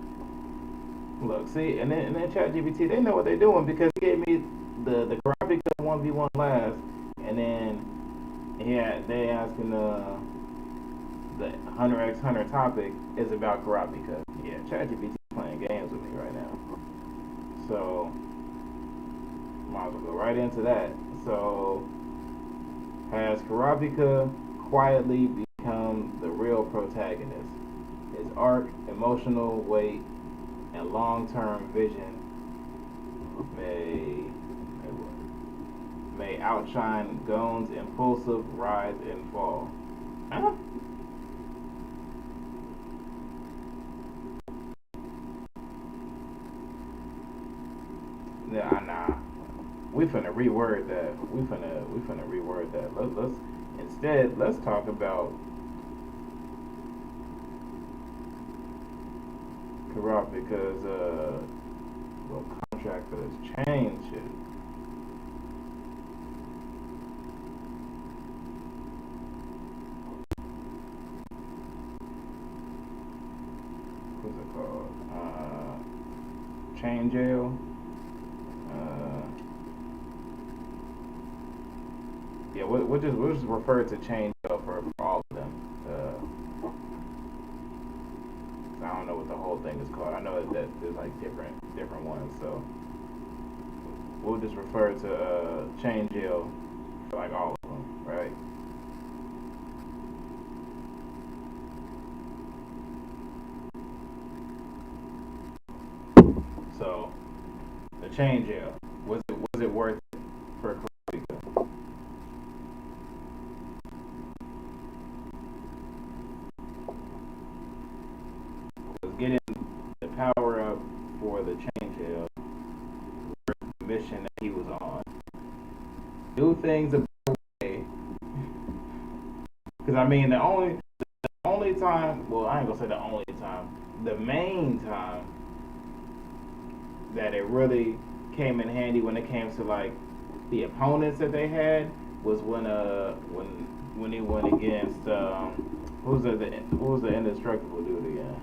[SPEAKER 1] look, see, and then ChatGPT, they know what they're doing, because he gave me the Kurapika 1v1 last, and then they asking the Hunter x Hunter topic is about Kurapika. Yeah, ChatGPT playing games with me right now. So might as well go right into that. So, has Kurapika quietly become the real protagonist? His arc, emotional weight, and long-term vision may outshine Gon's impulsive rise and fall. Huh? Nah. We finna reword that. We finna reword that. Let's talk about Corrupt, because little contract for this chain shit. called? Chain jail. Yeah, we'll just refer to chain jail for all of them. I don't know what the whole thing is called. I know that there's like different ones, so we'll just refer to chain jail for like all of them, right? So the chain jail, was it worth it for Kurapika? Was getting the power up for the chain jail the mission that he was on? Do things a better way. Because I mean, the only time, well, I ain't gonna say the only time, the main time that it really came in handy when it came to like the opponents that they had was when he went against who was the indestructible dude again?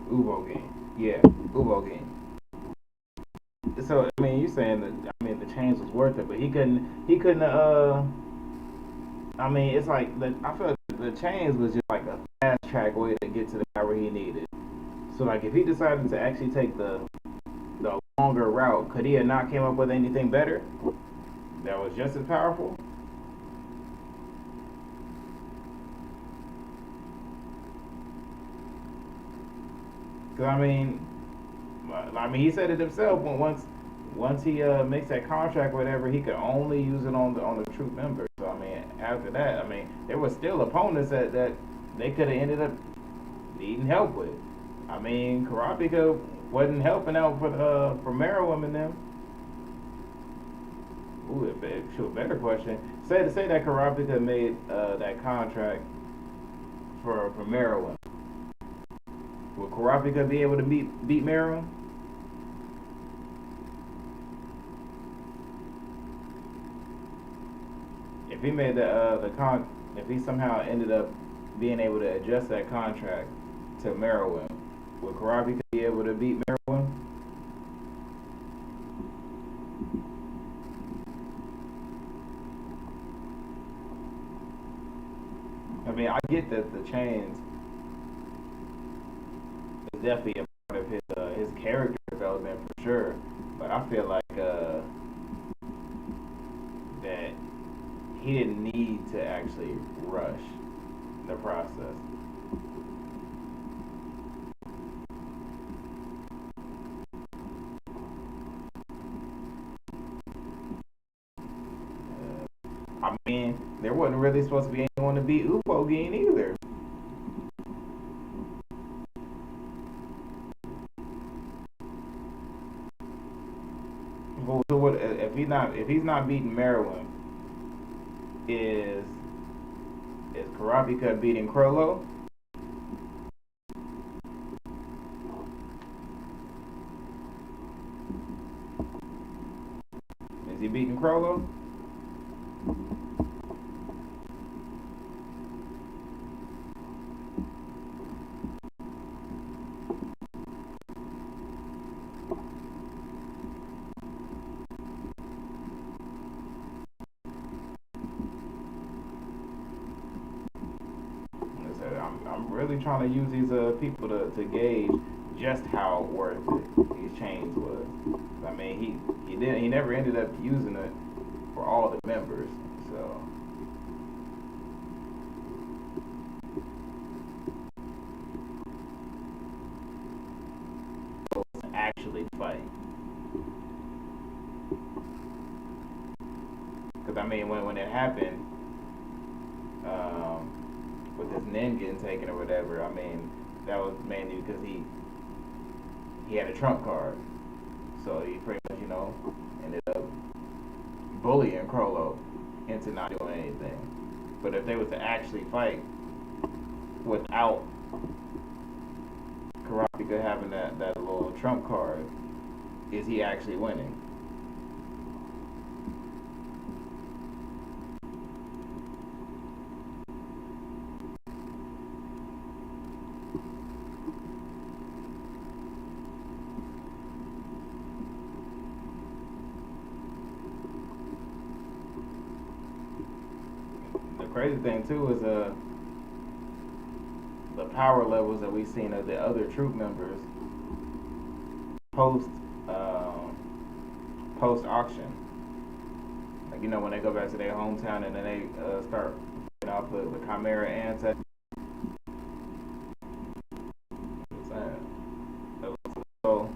[SPEAKER 1] Ubo game. Yeah, Ubo game. So I mean, you saying that the change was worth it, but he couldn't. I mean, it's like I feel like the change was just like a fast track way to get to the guy where he needed. So like, if he decided to actually take the longer route, could he have not came up with anything better that was just as powerful? Because I mean, he said it himself. When once he makes that contract, or whatever, he could only use it on the troop members. So I mean, after that, I mean, there were still opponents that they could have ended up needing help with. I mean, Kurapika wasn't helping out for Meruem and them. Ooh, a better question. Say that Kurapika made that contract for Meruem. Will Kurapika be able to beat Meruem? If he made if he somehow ended up being able to adjust that contract to Meruem, would Kurapika be able to beat Meruem? I mean, I get that the chains is definitely a part of his character development for sure, but I feel like that he didn't need to actually rush the process. I mean, there wasn't really supposed to be anyone to beat Upogin either. So what if he's not beating Meruem, is Kurapika beating Crollo? Is he beating Crollo? I'm really trying to use these people to gauge just how worth it these chains was. I mean, he never ended up using it for all the members, so. Actually fight. Because I mean, when it happened, with his name getting taken or whatever, I mean, that was mainly because he had a trump card, so he pretty much ended up bullying Crollo into not doing anything. But if they was to actually fight, without Kurapika having that little trump card, is he actually winning? The crazy thing too is the power levels that we've seen of the other troop members post post auction. Like, you know, when they go back to their hometown and then they start picking off the Chimera ancestors. So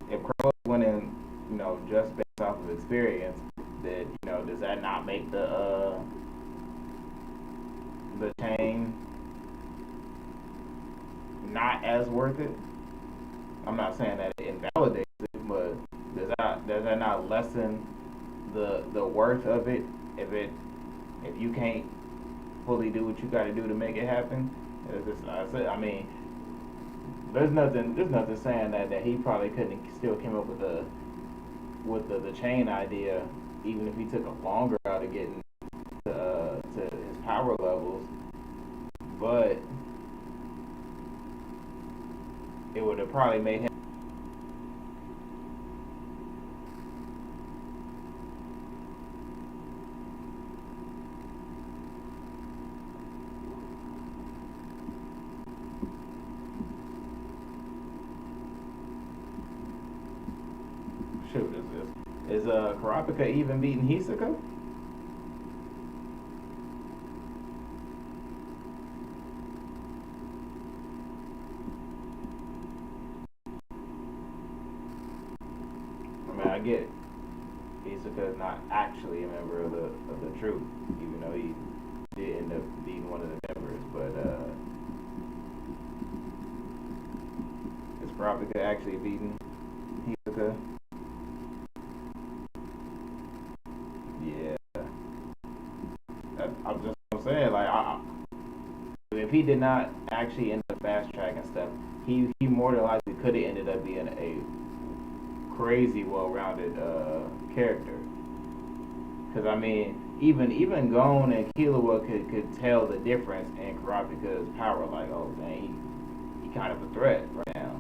[SPEAKER 1] if Crow is winning, you know, just based off of experience, that, you know, does that not make the chain not as worth it? I'm not saying that it invalidates it, but does that not lessen the worth of it if you can't fully do what you got to do to make it happen? I mean, there's nothing saying that he probably couldn't still came up with the chain idea, even if he took a longer route of getting to his power levels, but it would have probably made him. Shoot, is Kurapika even beating Hisoka? I mean, I get it. Hisoka is not actually a member of the troop, even though he did end up being one of the members. But is Kurapika actually beating Hisoka? Yeah, I'm saying, like, if he did not actually end up fast tracking stuff, he more than likely could have ended up being a crazy well-rounded character. Because I mean, even Gon and Killua could tell the difference in Kurapika's power. Like, oh dang, he kind of a threat right now.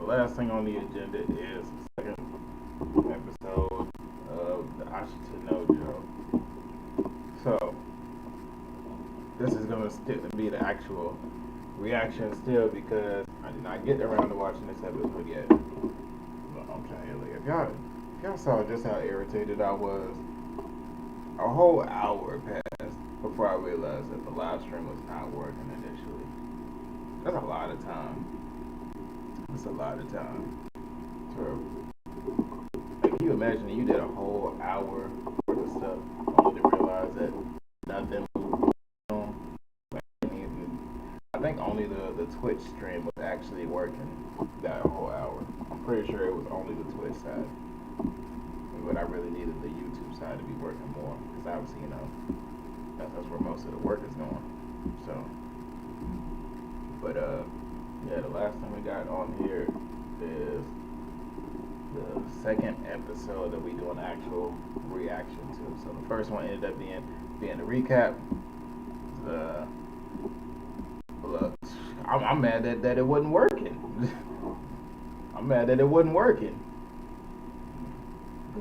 [SPEAKER 1] last thing on the agenda is the second episode of the Ashita Nojo. So this is gonna still be the actual reaction still because I did not get around to watching this episode yet. But I'm trying to like, if y'all saw just how irritated I was, a whole hour passed before I realized that the live stream was not working initially. That's a lot of time. That's a lot of time. So, like, can you imagine that you did a whole hour worth of stuff only to realize that nothing was going on? Like, I think only the Twitch stream was actually working that whole hour. I'm pretty sure it was only the Twitch side. But I really needed the YouTube side to be working more because obviously, you know, that's where most of the work is going. So, but yeah, the last thing we got on here is the second episode that we do an actual reaction to. So the first one ended up being the recap. I'm mad that it wasn't working. I'm mad that it wasn't working.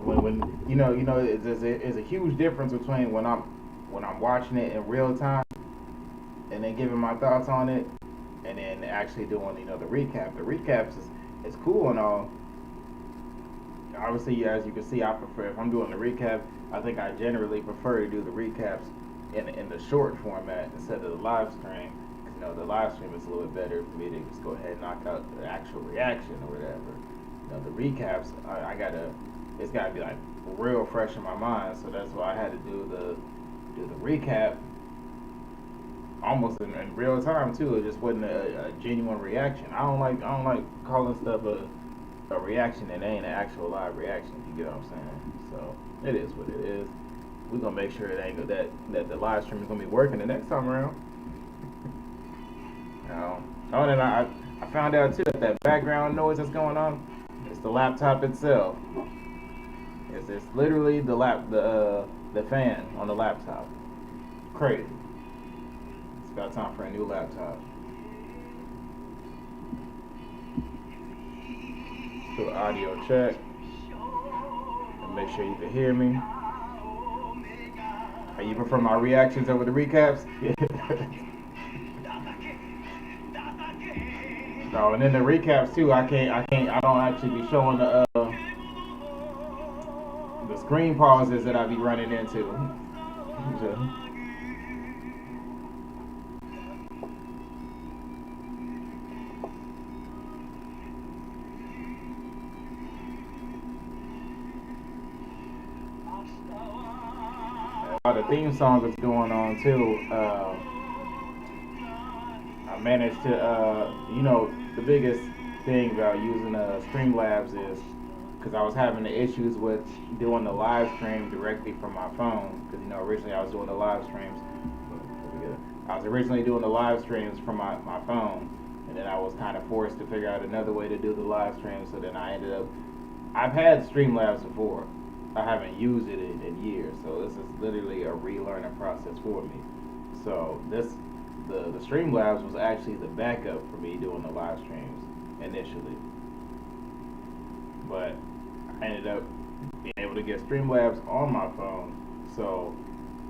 [SPEAKER 1] When you know, it's a huge difference between when I'm watching it in real time and then giving my thoughts on it, and then actually doing the recap. The recaps is cool and all. Obviously, as you can see, I prefer if I'm doing the recap. I think I generally prefer to do the recaps in the short format instead of the live stream. Because the live stream is a little bit better for me to just go ahead and knock out the actual reaction or whatever. The recaps, it's gotta be like real fresh in my mind, so that's why I had to do the recap almost in real time too. It just wasn't a genuine reaction. I don't like calling stuff a reaction that ain't an actual live reaction. If you get what I'm saying? So it is what it is. We're gonna make sure it ain't that the live stream is gonna be working the next time around. Oh, and then I found out too that background noise that's going on, it's the laptop itself. It's literally the fan on the laptop. Crazy. It's about time for a new laptop. Do an audio check and make sure you can hear me. Are you prefer my reactions over the recaps? No, and then the recaps too. I don't actually be showing the screen pauses that I be running into. While the theme song is going on too, I managed to, the biggest thing about using Streamlabs is because I was having the issues with doing the live stream directly from my phone. Because originally I was doing the live streams. I was originally doing the live streams from my phone, and then I was kind of forced to figure out another way to do the live streams. So then I ended up. I've had Streamlabs before. I haven't used it in years, so this is literally a relearning process for me. So the Streamlabs was actually the backup for me doing the live streams initially. But I ended up being able to get Streamlabs on my phone. So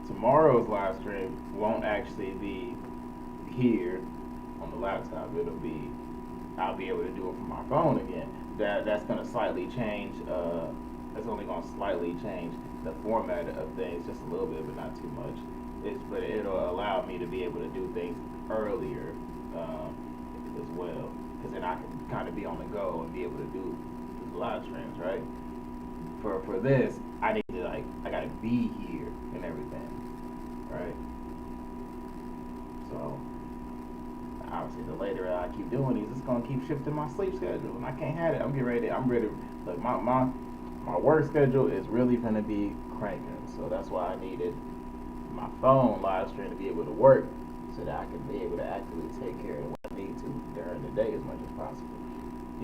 [SPEAKER 1] tomorrow's live stream won't actually be here on the laptop. I'll be able to do it from my phone again. That's gonna slightly change. That's only gonna slightly change the format of things just a little bit, but not too much. But it'll allow me to be able to do things earlier as well, because then I can kind of be on the go and be able to do the live streams, right? For this, I need to I gotta be here and everything, right? So obviously, the later I keep doing these, it's gonna keep shifting my sleep schedule, and I can't have it. I'm ready. Like my work schedule is really gonna be cranking, so that's why I needed my phone live stream to be able to work, so that I can be able to actively take care of what I need to during the day as much as possible.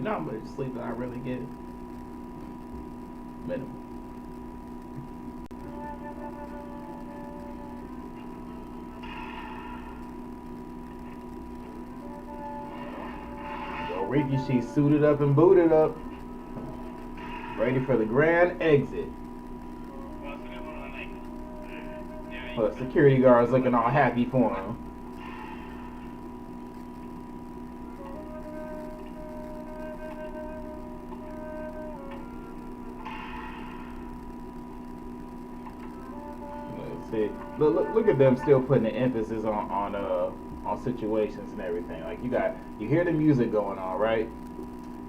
[SPEAKER 1] How much sleep that I really get? Minimal. She's suited up and booted up, ready for the grand exit. But security guards looking all happy for him. Let's see. Look at them still putting the emphasis on situations and everything. Like you hear the music going on, right?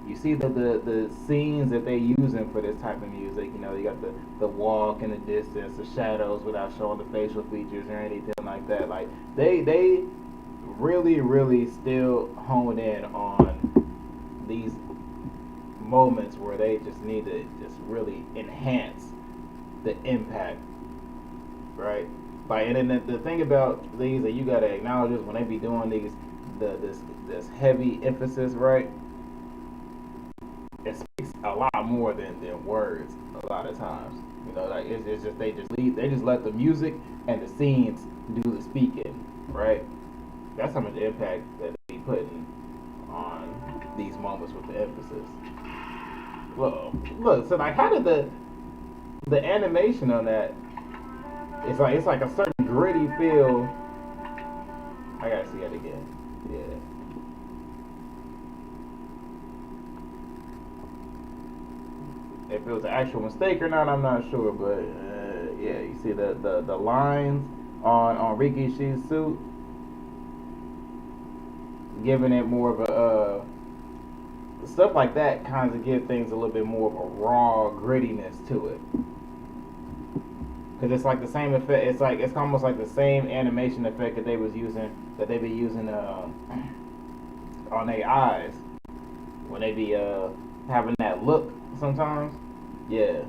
[SPEAKER 1] You see the scenes that they using for this type of music. You know, you got the walk in the distance, the shadows without showing the facial features or anything like that. Like they really still hone in on these moments where they just need to just really enhance the impact, right? And then the thing about these that you gotta acknowledge is when they be doing this heavy emphasis, right? It speaks a lot more than words a lot of times. You know, like it's just they just let the music and the scenes do the speaking, right? That's how much impact that they be putting on these moments with the emphasis. Look, so like how did the animation on that, it's like a certain gritty feel. I gotta see that again. Yeah. If it was an actual mistake or not, I'm not sure, but yeah, you see the lines on Rikishi's suit, giving it more of a stuff like that kind of give things a little bit more of a raw grittiness to it, because it's like the same effect. It's almost like the same animation effect that they be using on their eyes when they be having that look sometimes. Yeah.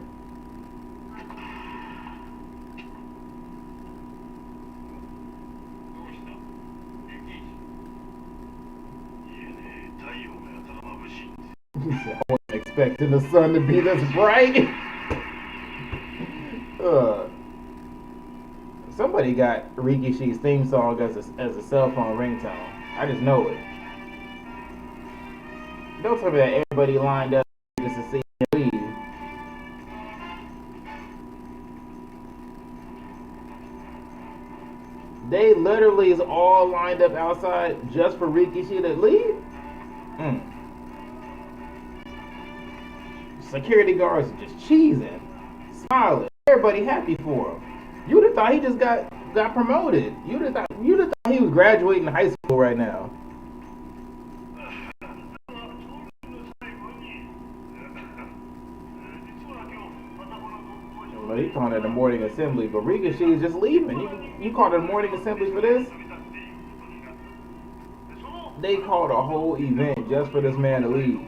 [SPEAKER 1] I wasn't expecting the sun to be this bright. Somebody got Rikishi's theme song as a cell phone ringtone. I just know it. Don't tell me that everybody lined up just to see him leave. They literally is all lined up outside just for Rikishi to leave? Security guards are just cheesing, smiling. Everybody happy for him. You'd have thought he just got promoted. You'd have thought he was graduating high school right now. Well, he called it a morning assembly, but Rikishi is just leaving. You called it a morning assembly for this? They called a whole event just for this man to leave.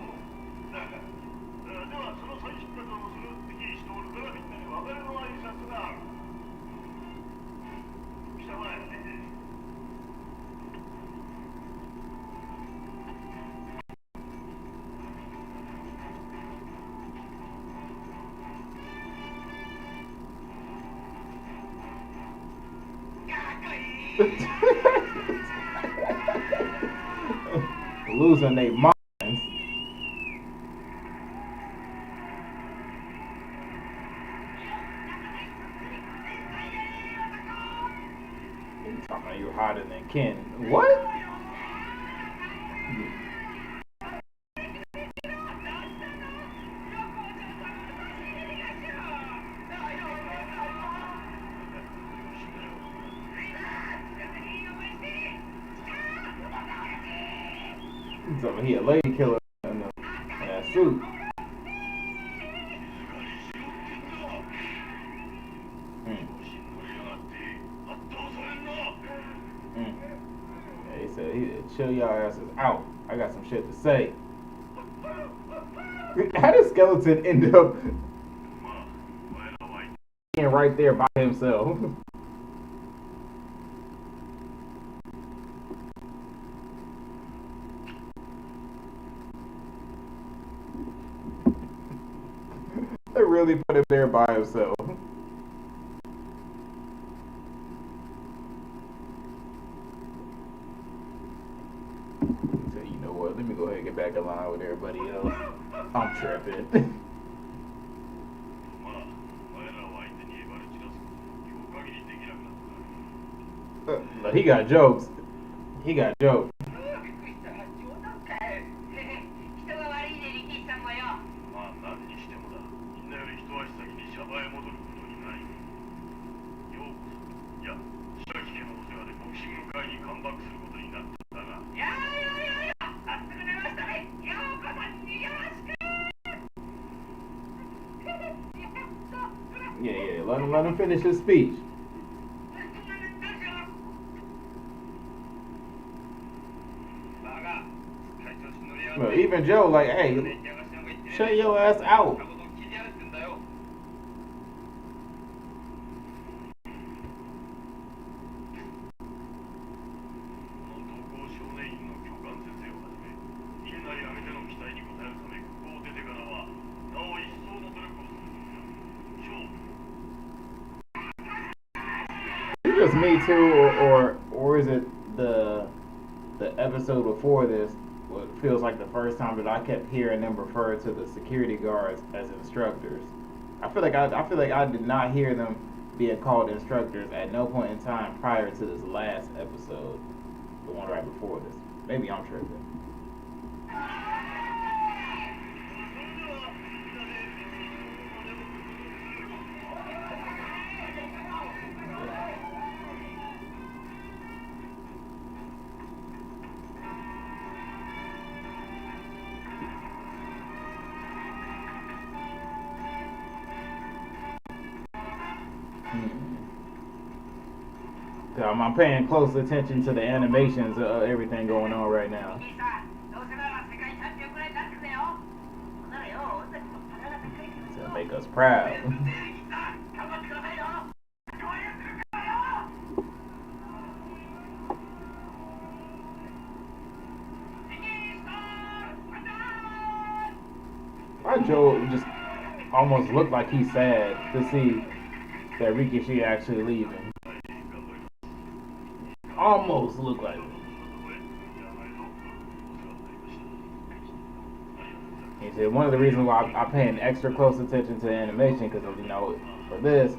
[SPEAKER 1] Losing their minds. You talking about you hotter than Ken? What? So he a lady killer in that suit. Yeah, he said chill y'all asses out. I got some shit to say. How did Skeleton end up being right there by himself? They really put him there by himself. So you know what? Let me go ahead and get back in line with everybody else. I'm tripping. But he got jokes. He got jokes. Yeah, let him finish his speech. Well, even Joe, like, hey, shut your ass out. Is it just me too, or is it the episode before this? What feels like the first time that I kept hearing them refer to the security guards as instructors. I feel like I did not hear them being called instructors at no point in time prior to this last episode, the one right before this. Maybe I'm tripping. I'm paying close attention to the animations of everything going on right now. To make us proud. Why Joe just almost looked like he's sad to see that Rikishi actually leaving. Almost look like it. He said one of the reasons why I pay an extra close attention to the animation, because you know, for this,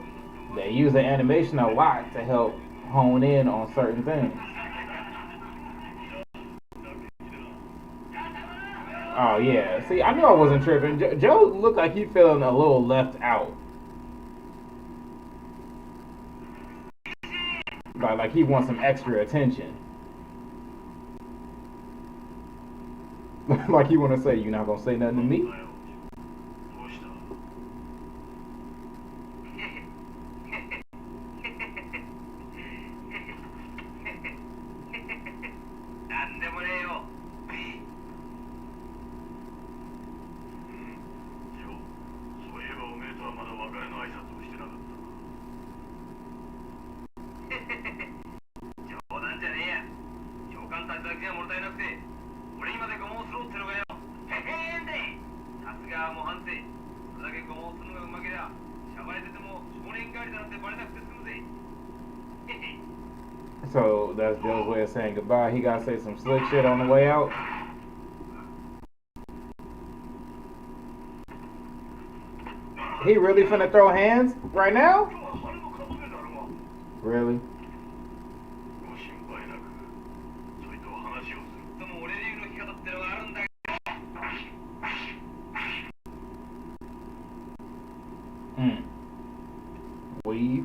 [SPEAKER 1] they use the animation a lot to help hone in on certain things. Oh yeah, see, I knew I wasn't tripping. Joe looked like he feeling a little left out. Like he wants some extra attention. Like he want to say, "You're not gonna say nothing to me." So that's Joe's way of saying goodbye. He gotta say some slick shit on the way out. He really finna throw hands right now? Really? Weave.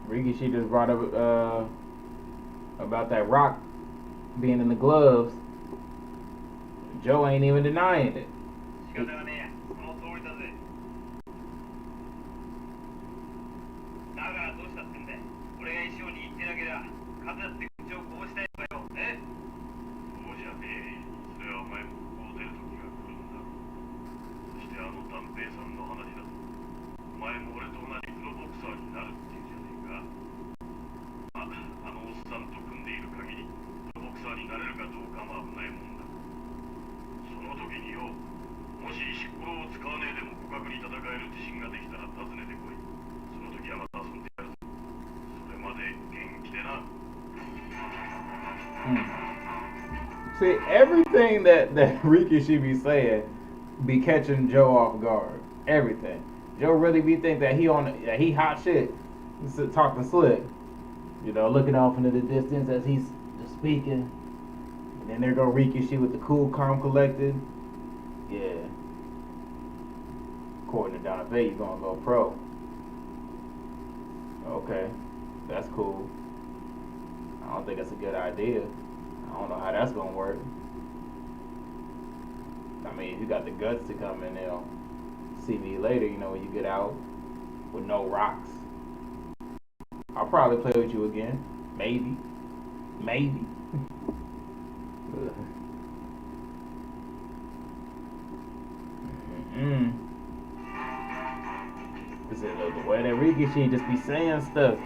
[SPEAKER 1] Rikishi just brought up about that rock being in the gloves. Joe ain't even denying it. See, everything that Rikishi be saying be catching Joe off guard. Everything. Joe really be think that he hot shit. He's talking slick. You know, looking off into the distance as he's speaking. And then there go Rikishi with the cool, calm, collected. Yeah. According to Donovan, you're gonna go pro. Okay. That's cool. I don't think that's a good idea. I don't know how that's gonna work. I mean, if you got the guts to come in there, see me later, you know, when you get out with no rocks. I'll probably play with you again. Maybe. Maybe. Is it the way that Rikishi just be saying stuff?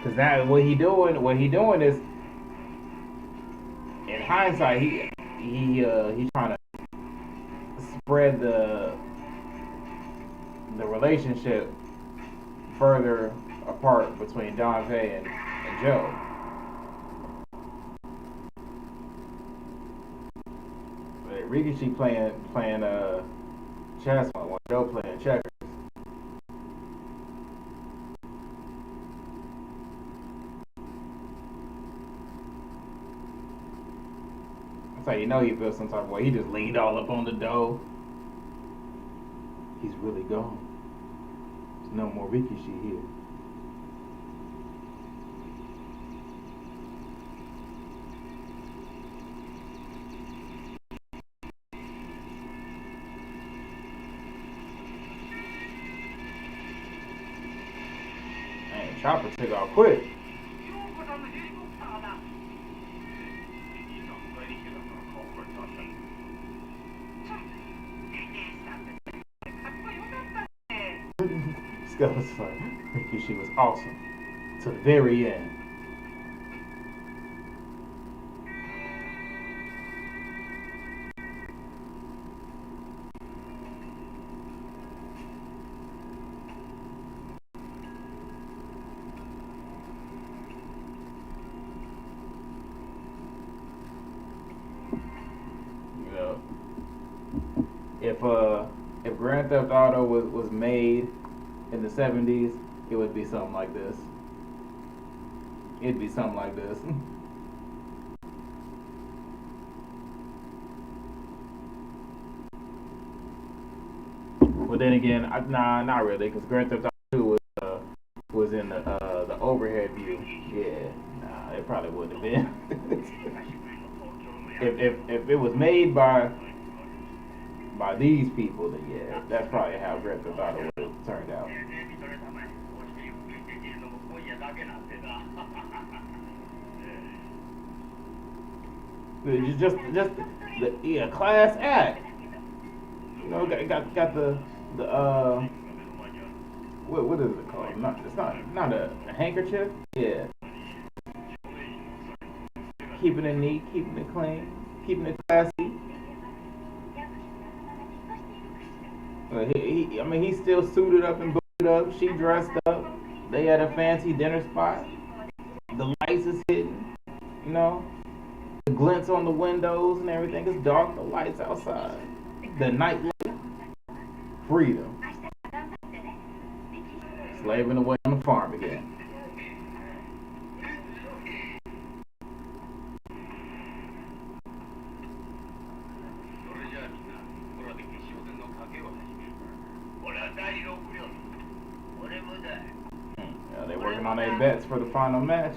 [SPEAKER 1] Cause that what he doing is, in hindsight, he's trying to spread the relationship further apart between Dante and Joe. But Rikishi playing chess while Joe playing checkers. That's how you know he feels some type of way. He just leaned all up on the dough. He's really gone. There's no more Rikishi here. Man, Chopper took off quick. That was fun. Rikishi was awesome to the very end. You know, if Grand Theft Auto was made in the 70s, it would be something like this. It'd be something like this. But then again, nah, not really, because Grand Theft Auto 2 was in the overhead view. Yeah, nah, it probably wouldn't have been. if it was made by these people, then yeah, that's probably how Grand Theft Auto would have turned out. Just the class act. You know, got the what is it called? It's not a handkerchief. Yeah. Keeping it neat, keeping it clean, keeping it classy. I mean, he's still suited up and booted up. She dressed up. They had a fancy dinner spot. The lights is hidden. You know, the glints on the windows and everything. It's dark. The lights outside. The night light. Freedom. Slaving away on the farm again. Yeah, they're working on their bets for the final match.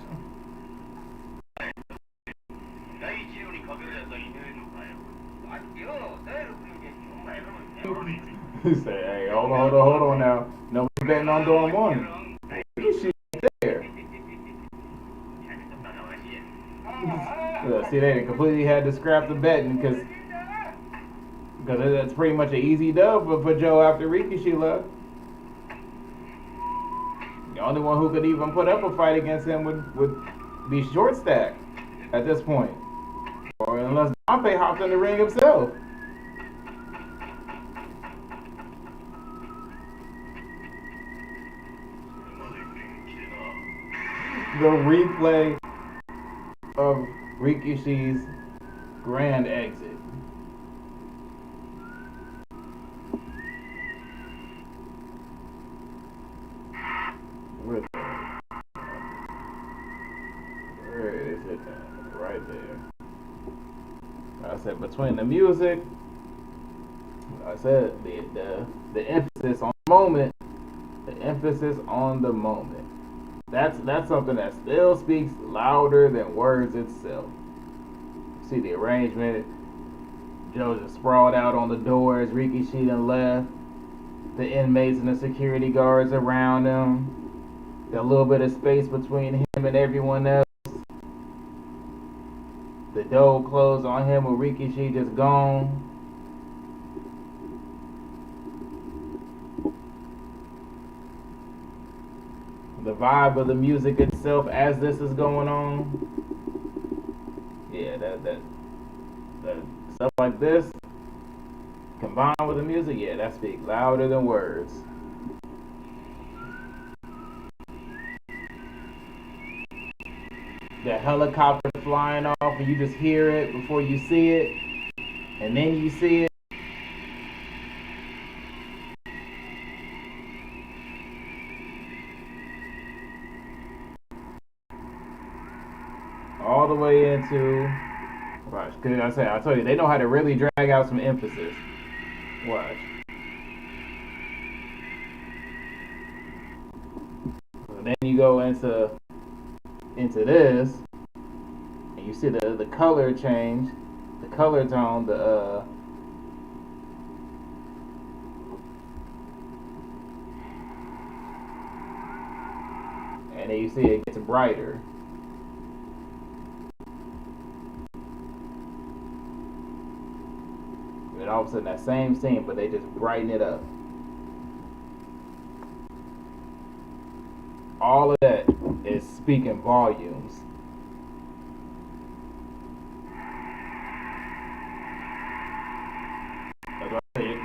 [SPEAKER 1] He said, "Hey, hold on now. Nobody's betting on Dawn Morning. She's there." See, they completely had to scrap the betting because that's pretty much an easy dub for Joe after Rikishi left. The only one who could even put up a fight against him would be Short Stack. at this point. Or unless Pompey hopped in the ring himself. The replay of Rikishi's grand exit. Where is it? Right there. I said between the music, I said the emphasis on the moment, the emphasis on the moment. That's something that still speaks louder than words itself. See the arrangement. Joe just sprawled out on the doors. Rikishi done left. The inmates and the security guards around him. Got a little bit of space between him and everyone else. The door closed on him with Rikishi just gone. The vibe of the music itself as this is going on. Yeah, that stuff like this combined with the music, yeah, that speaks louder than words. The helicopter flying off and you just hear it before you see it, and then you see it. All the way into, watch, cause I told you, they know how to really drag out some emphasis. Watch. So then you go into this, and you see the color change, the color tone, and then you see it gets brighter. And all of a sudden that same scene, but they just brighten it up. All of that is speaking volumes. You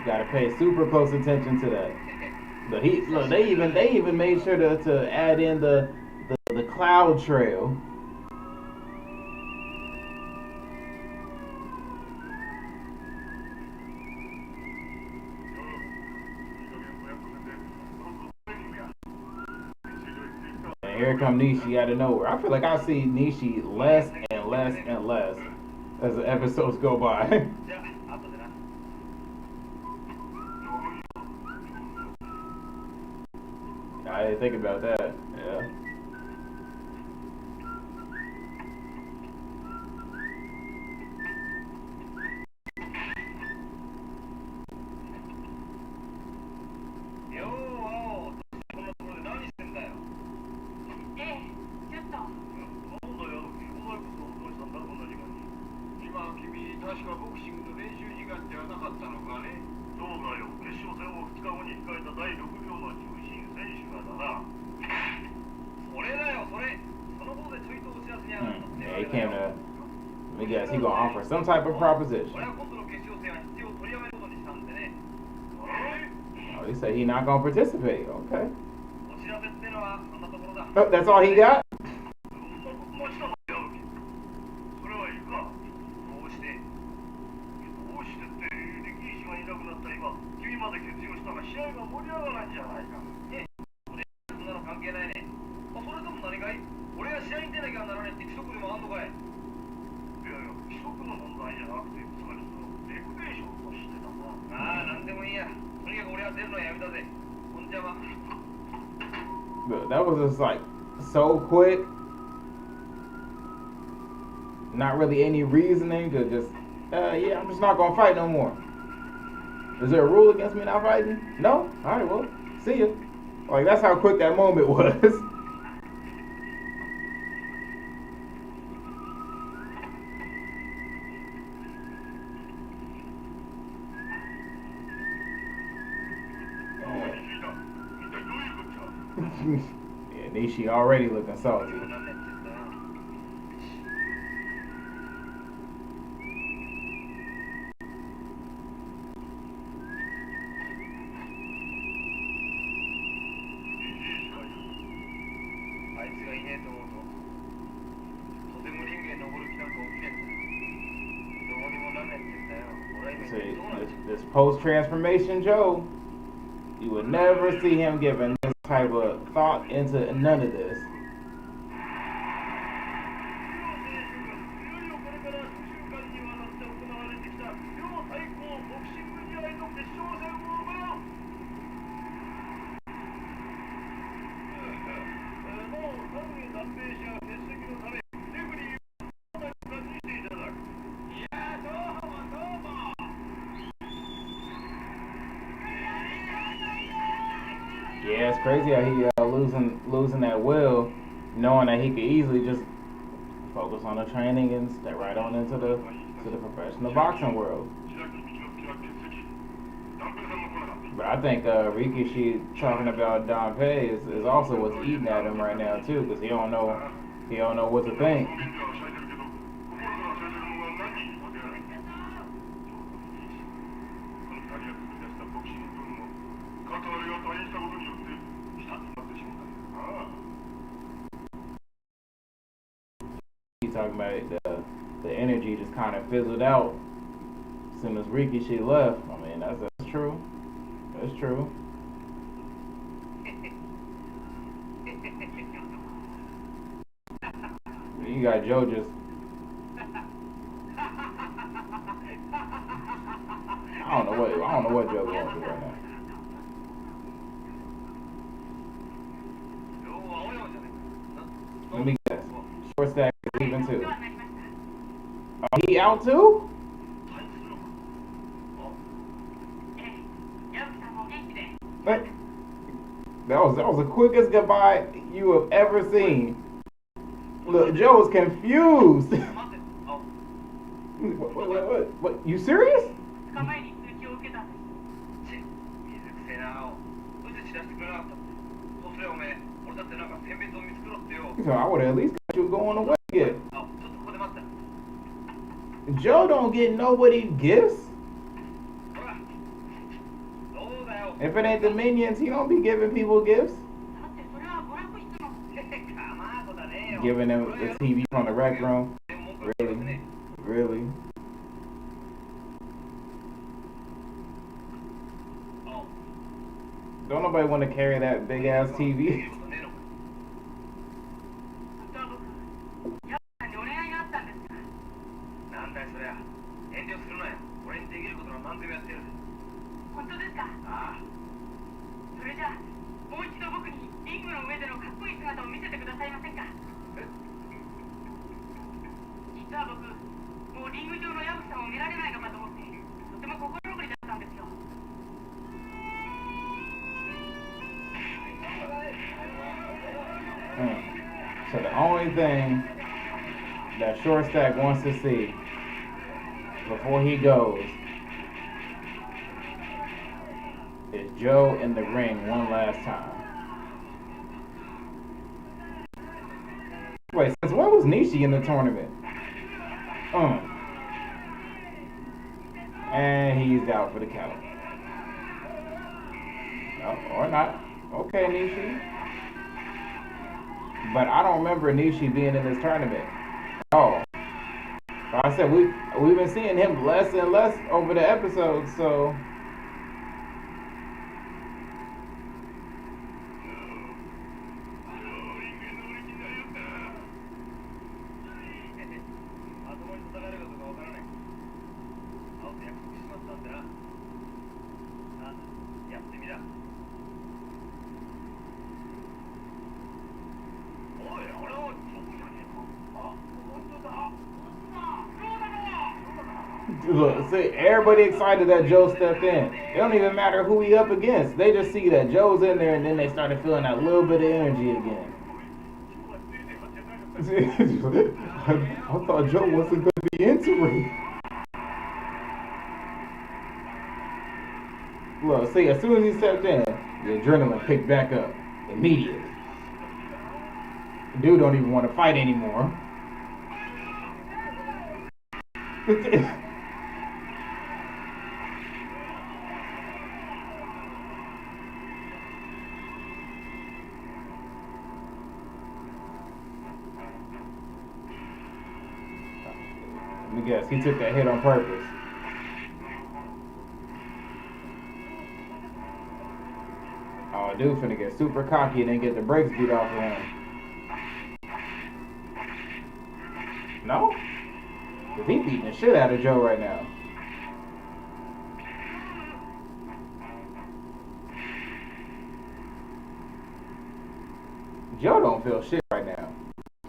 [SPEAKER 1] gotta pay super close attention to that. But look, they even made sure to add in the cloud trail. Here come Nishi out of nowhere. I feel like I see Nishi less and less and less as the episodes go by. I didn't think about that. Yeah. Yeah, he came to, let me guess, he gonna offer some type of proposition. Oh, he said he not gonna participate. Okay. Oh, that's all he got? But that was just like so quick. Not really any reasoning to just, yeah, I'm just not gonna fight no more. Is there a rule against me not fighting? No? Alright, well, see ya. Like, that's how quick that moment was. Yeah, Nishi already looking salty. this post-transformation Joe, you would never see him giving this type of thought into none of this. Yeah, it's crazy how he losing that will, knowing that he could easily just focus on the training and step right on into the professional boxing world. But I think Rikishi talking about Danpei is also what's eating at him right now too, because he don't know what to think. He's talking about the energy just kind of fizzled out as soon as Rikishi left. I mean, that's true. That's true. You got Joe just. I don't know what Joe going through right now. Let me guess. Short stack is even too. Oh, he out too? That was the quickest goodbye you have ever seen. Look, Joe was confused. What? You serious? So I would have at least got you going away gift. Joe don't get nobody gifts. If it ain't the minions, he don't be giving people gifts. Giving them the TV from the rec room. Really? Really? Don't nobody want to carry that big ass TV. So the only thing that Short Stack wants to see before he goes is Joe in the ring one last time. Wait, since when was Nishi in the tournament? And he's out for the count. No, or not. Okay, Nishi. But I don't remember Nishi being in this tournament. Oh. Like I said, we've been seeing him less and less over the episodes, so. Look, see, everybody excited that Joe stepped in. It don't even matter who he up against. They just see that Joe's in there, and then they started feeling that little bit of energy again. I thought Joe wasn't going to be into it. Look, see, as soon as he stepped in, the adrenaline picked back up immediately. The dude don't even want to fight anymore. Let me guess, he took that hit on purpose. dude finna get super cocky and then get the brakes beat off of him. No? Cause he beating the shit out of Joe right now. Joe don't feel shit right now.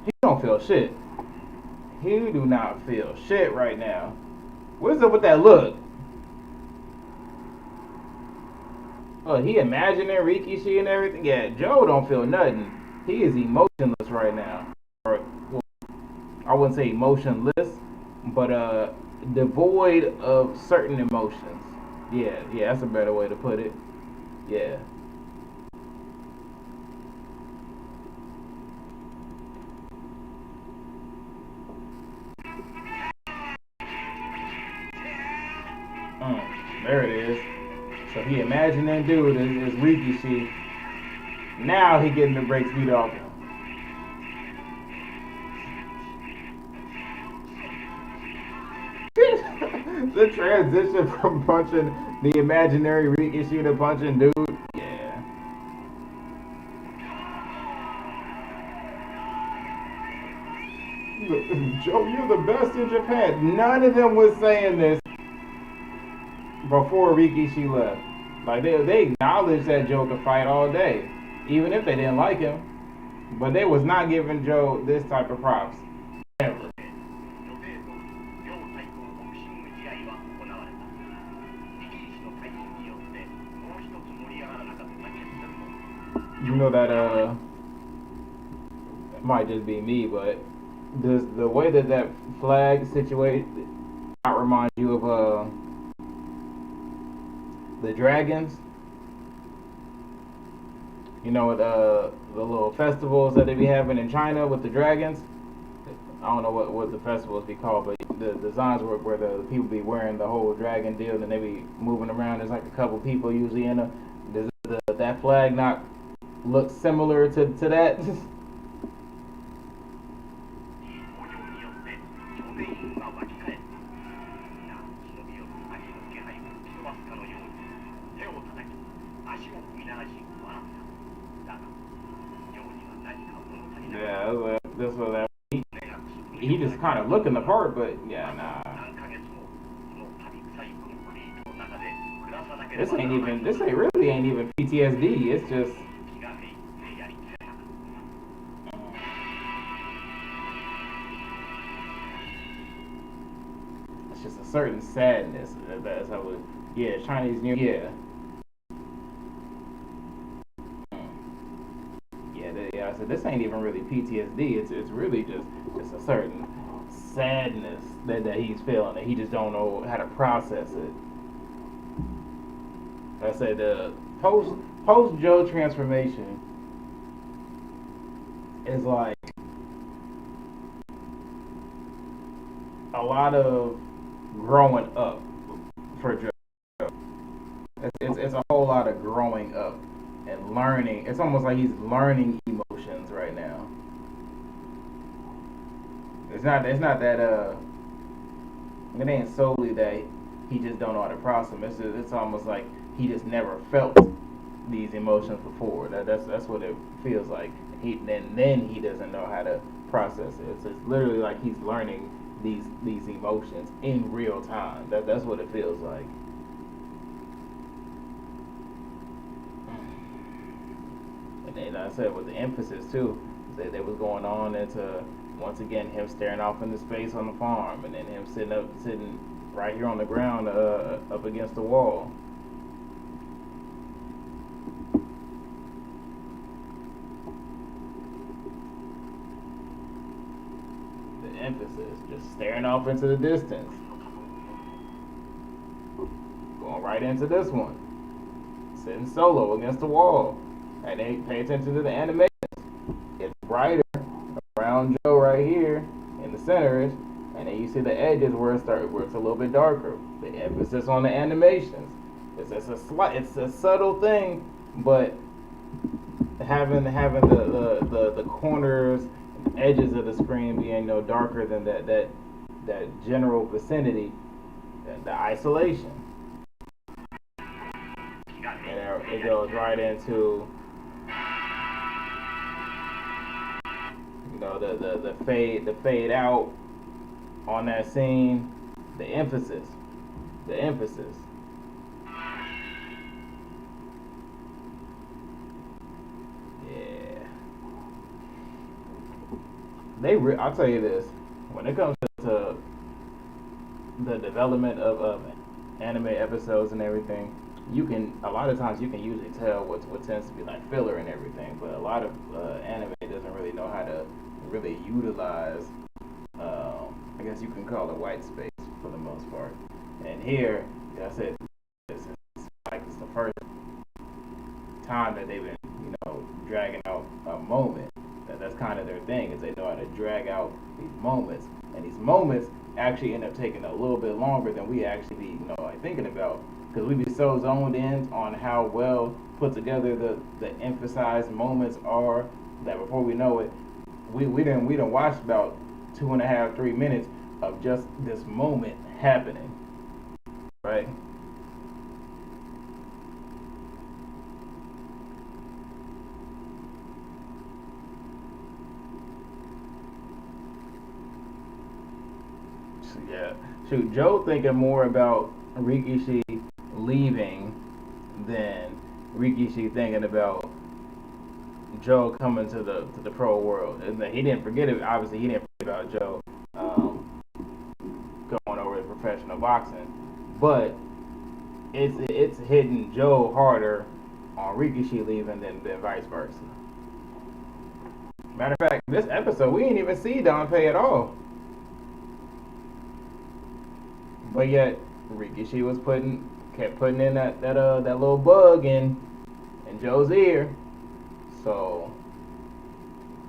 [SPEAKER 1] He don't feel shit. He do not feel shit right now. What's up with that look? Oh, he imagining Rikishi and everything. Yeah, Joe don't feel nothing. He is emotionless right now. Or, well, I wouldn't say emotionless, but devoid of certain emotions. Yeah, that's a better way to put it. Yeah. There it is. So he imagined that dude is Rikishi. Now he getting the brakes beat off him. The transition from punching the imaginary Rikishi to punching dude. Yeah. Joe, you're the best in Japan. None of them was saying this before Rikishi left. Like they acknowledged that Joe could fight all day, even if they didn't like him. But they was not giving Joe this type of props ever. You know that it might just be me, but does the way that flag situation not remind you of the dragons? You know, the little festivals that they be having in China with the dragons. I don't know what the festivals be called, but the designs where the people be wearing the whole dragon deal and they be moving around. There's like a couple people usually in a. Does that flag not look similar to that? Yeah, that's what that. He just kind of looking the part, but yeah, nah. This really ain't even PTSD. It's just. It's just a certain sadness. That's how it. Yeah, Chinese New Year. Yeah, I said this ain't even really PTSD. It's really just a certain sadness that he's feeling that he just don't know how to process it. I said the post Joe transformation is like a lot of growing up for Joe. It's a whole lot of growing up and learning. It's almost like he's learning emotions right now. It's not that it ain't solely that he just don't know how to process them. It's almost like he just never felt these emotions before. That's what it feels like. Then he doesn't know how to process it. It's literally like he's learning these emotions in real time. That's what it feels like. And then I said with the emphasis too, that was going on into once again him staring off into space on the farm, and then him sitting right here on the ground up against the wall. The emphasis, just staring off into the distance. Going right into this one. Sitting solo against the wall. And then pay attention to the animations. It's brighter around Joe right here in the center, and then you see the edges where it's a little bit darker. The emphasis on the animations. It's a subtle thing, but having the corners, edges of the screen being no darker than that general vicinity, the isolation. And it goes right into You know, the fade out on that scene, the emphasis. Yeah. I'll tell you this, when it comes to the development of anime episodes and everything, a lot of times you can usually tell what tends to be like filler and everything, but a lot of anime doesn't really know how to really utilize, I guess you can call it white space for the most part. And here, like I said, it's like it's the first time that they've been, dragging out a moment. That's kind of their thing, is they know how to drag out these moments, and these moments actually end up taking a little bit longer than we actually be, like thinking about, because we be so zoned in on how well put together the emphasized moments are, that before we know it, we done watched about 2.5-3 minutes of just this moment happening, right? Yeah, shoot, Joe thinking more about Rikishi leaving than Rikishi thinking about Joe coming to the pro world. And he didn't forget it. Obviously, he didn't forget about Joe going over to professional boxing, but it's hitting Joe harder on Rikishi leaving than vice versa. Matter of fact, this episode we didn't even see Don Pei at all. But yet, Rikishi kept putting in that little bug in Joe's ear. So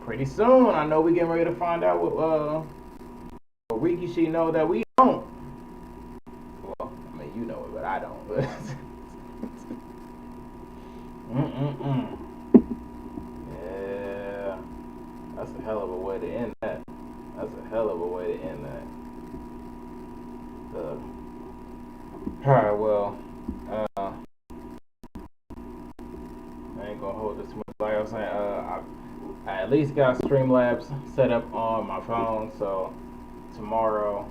[SPEAKER 1] pretty soon, I know we getting ready to find out what Rikishi know that we don't. Well, I mean, you know it, but I don't. But yeah, that's a hell of a way to end that. Alright, well, I ain't gonna hold this too much. Like I was saying, I at least got Streamlabs set up on my phone, so tomorrow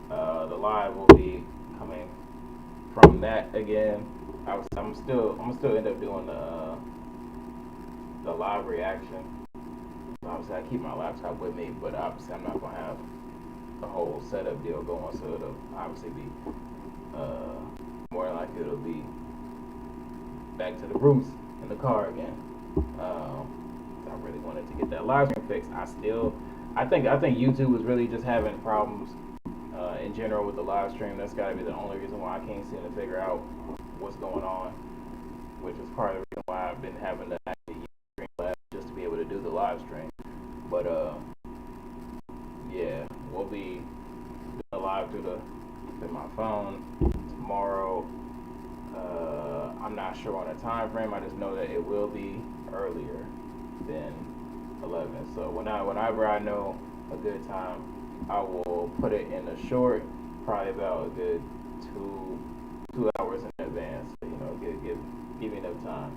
[SPEAKER 1] the live will be coming from that again. I'm still end up doing the live reaction. So obviously, I keep my laptop with me, but obviously I'm not gonna have the whole setup deal going, so it'll obviously be more like it'll be back to the roots in the car again. I really wanted to get that live stream fixed. I think YouTube was really just having problems in general with the live stream. That's got to be the only reason why I can't seem to figure out what's going on, which is part of the reason why I've been having to actually use Streamlabs just to be able to do the live stream. But yeah, we'll be doing live through my phone tomorrow. I'm not sure on a time frame. I just know that it will be earlier than 11. So whenever I know a good time, I will put it in a short, probably about a good two hours in advance. So, give me enough time,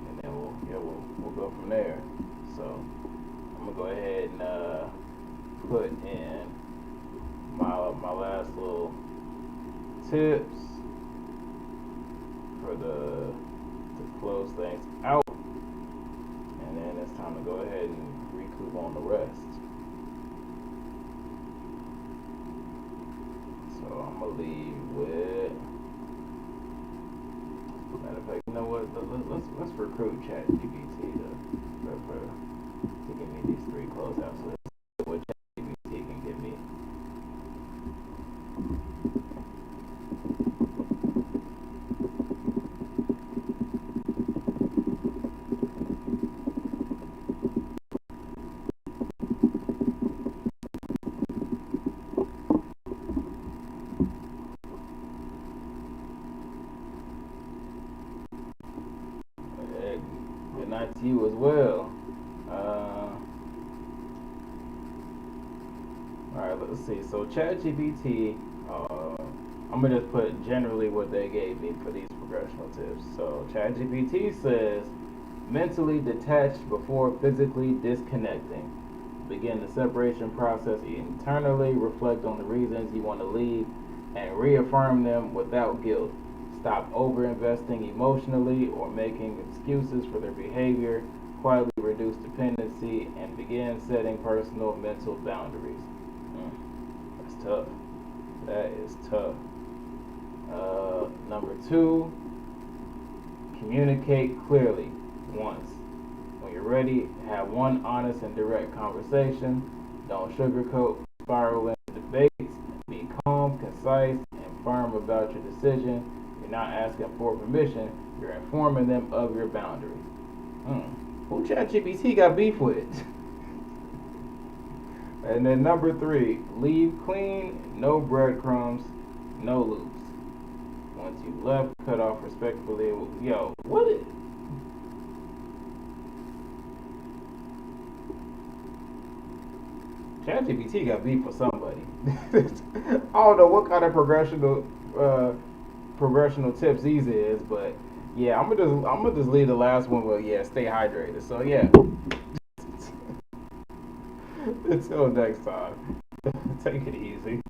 [SPEAKER 1] and then we'll go from there. So I'm gonna go ahead and put in my last little tips to close things out, and then it's time to go ahead and recoup on the rest. So I'm gonna leave with, matter of fact, you know what? Let's recruit ChatGPT to give me these 3 closeouts. So let's see what ChatGPT can give me. Good night to you as well. Alright, let's see. So ChatGPT, I'm gonna just put generally what they gave me for these progressional tips. So ChatGPT says Mentally detached before physically disconnecting. Begin the separation process internally, reflect on the reasons you want to leave, and reaffirm them without guilt. Stop over-investing emotionally or making excuses for their behavior. Quietly reduce dependency and begin setting personal mental boundaries. That's tough. That is tough. Number 2, communicate clearly once. When you're ready, have one honest and direct conversation. Don't sugarcoat, spiral into debates. Be calm, concise, and firm about your decision. You're not asking for permission, you're informing them of your boundaries. Who ChatGPT got beef with? And then number 3, leave clean, no breadcrumbs, no loops. Once you left, cut off respectfully. Yo, what is... ChatGPT got beef with somebody. I don't know what kind of progressional tips these is, but yeah, I'm gonna just leave the last one with stay hydrated. So yeah. Until next time. Take it easy.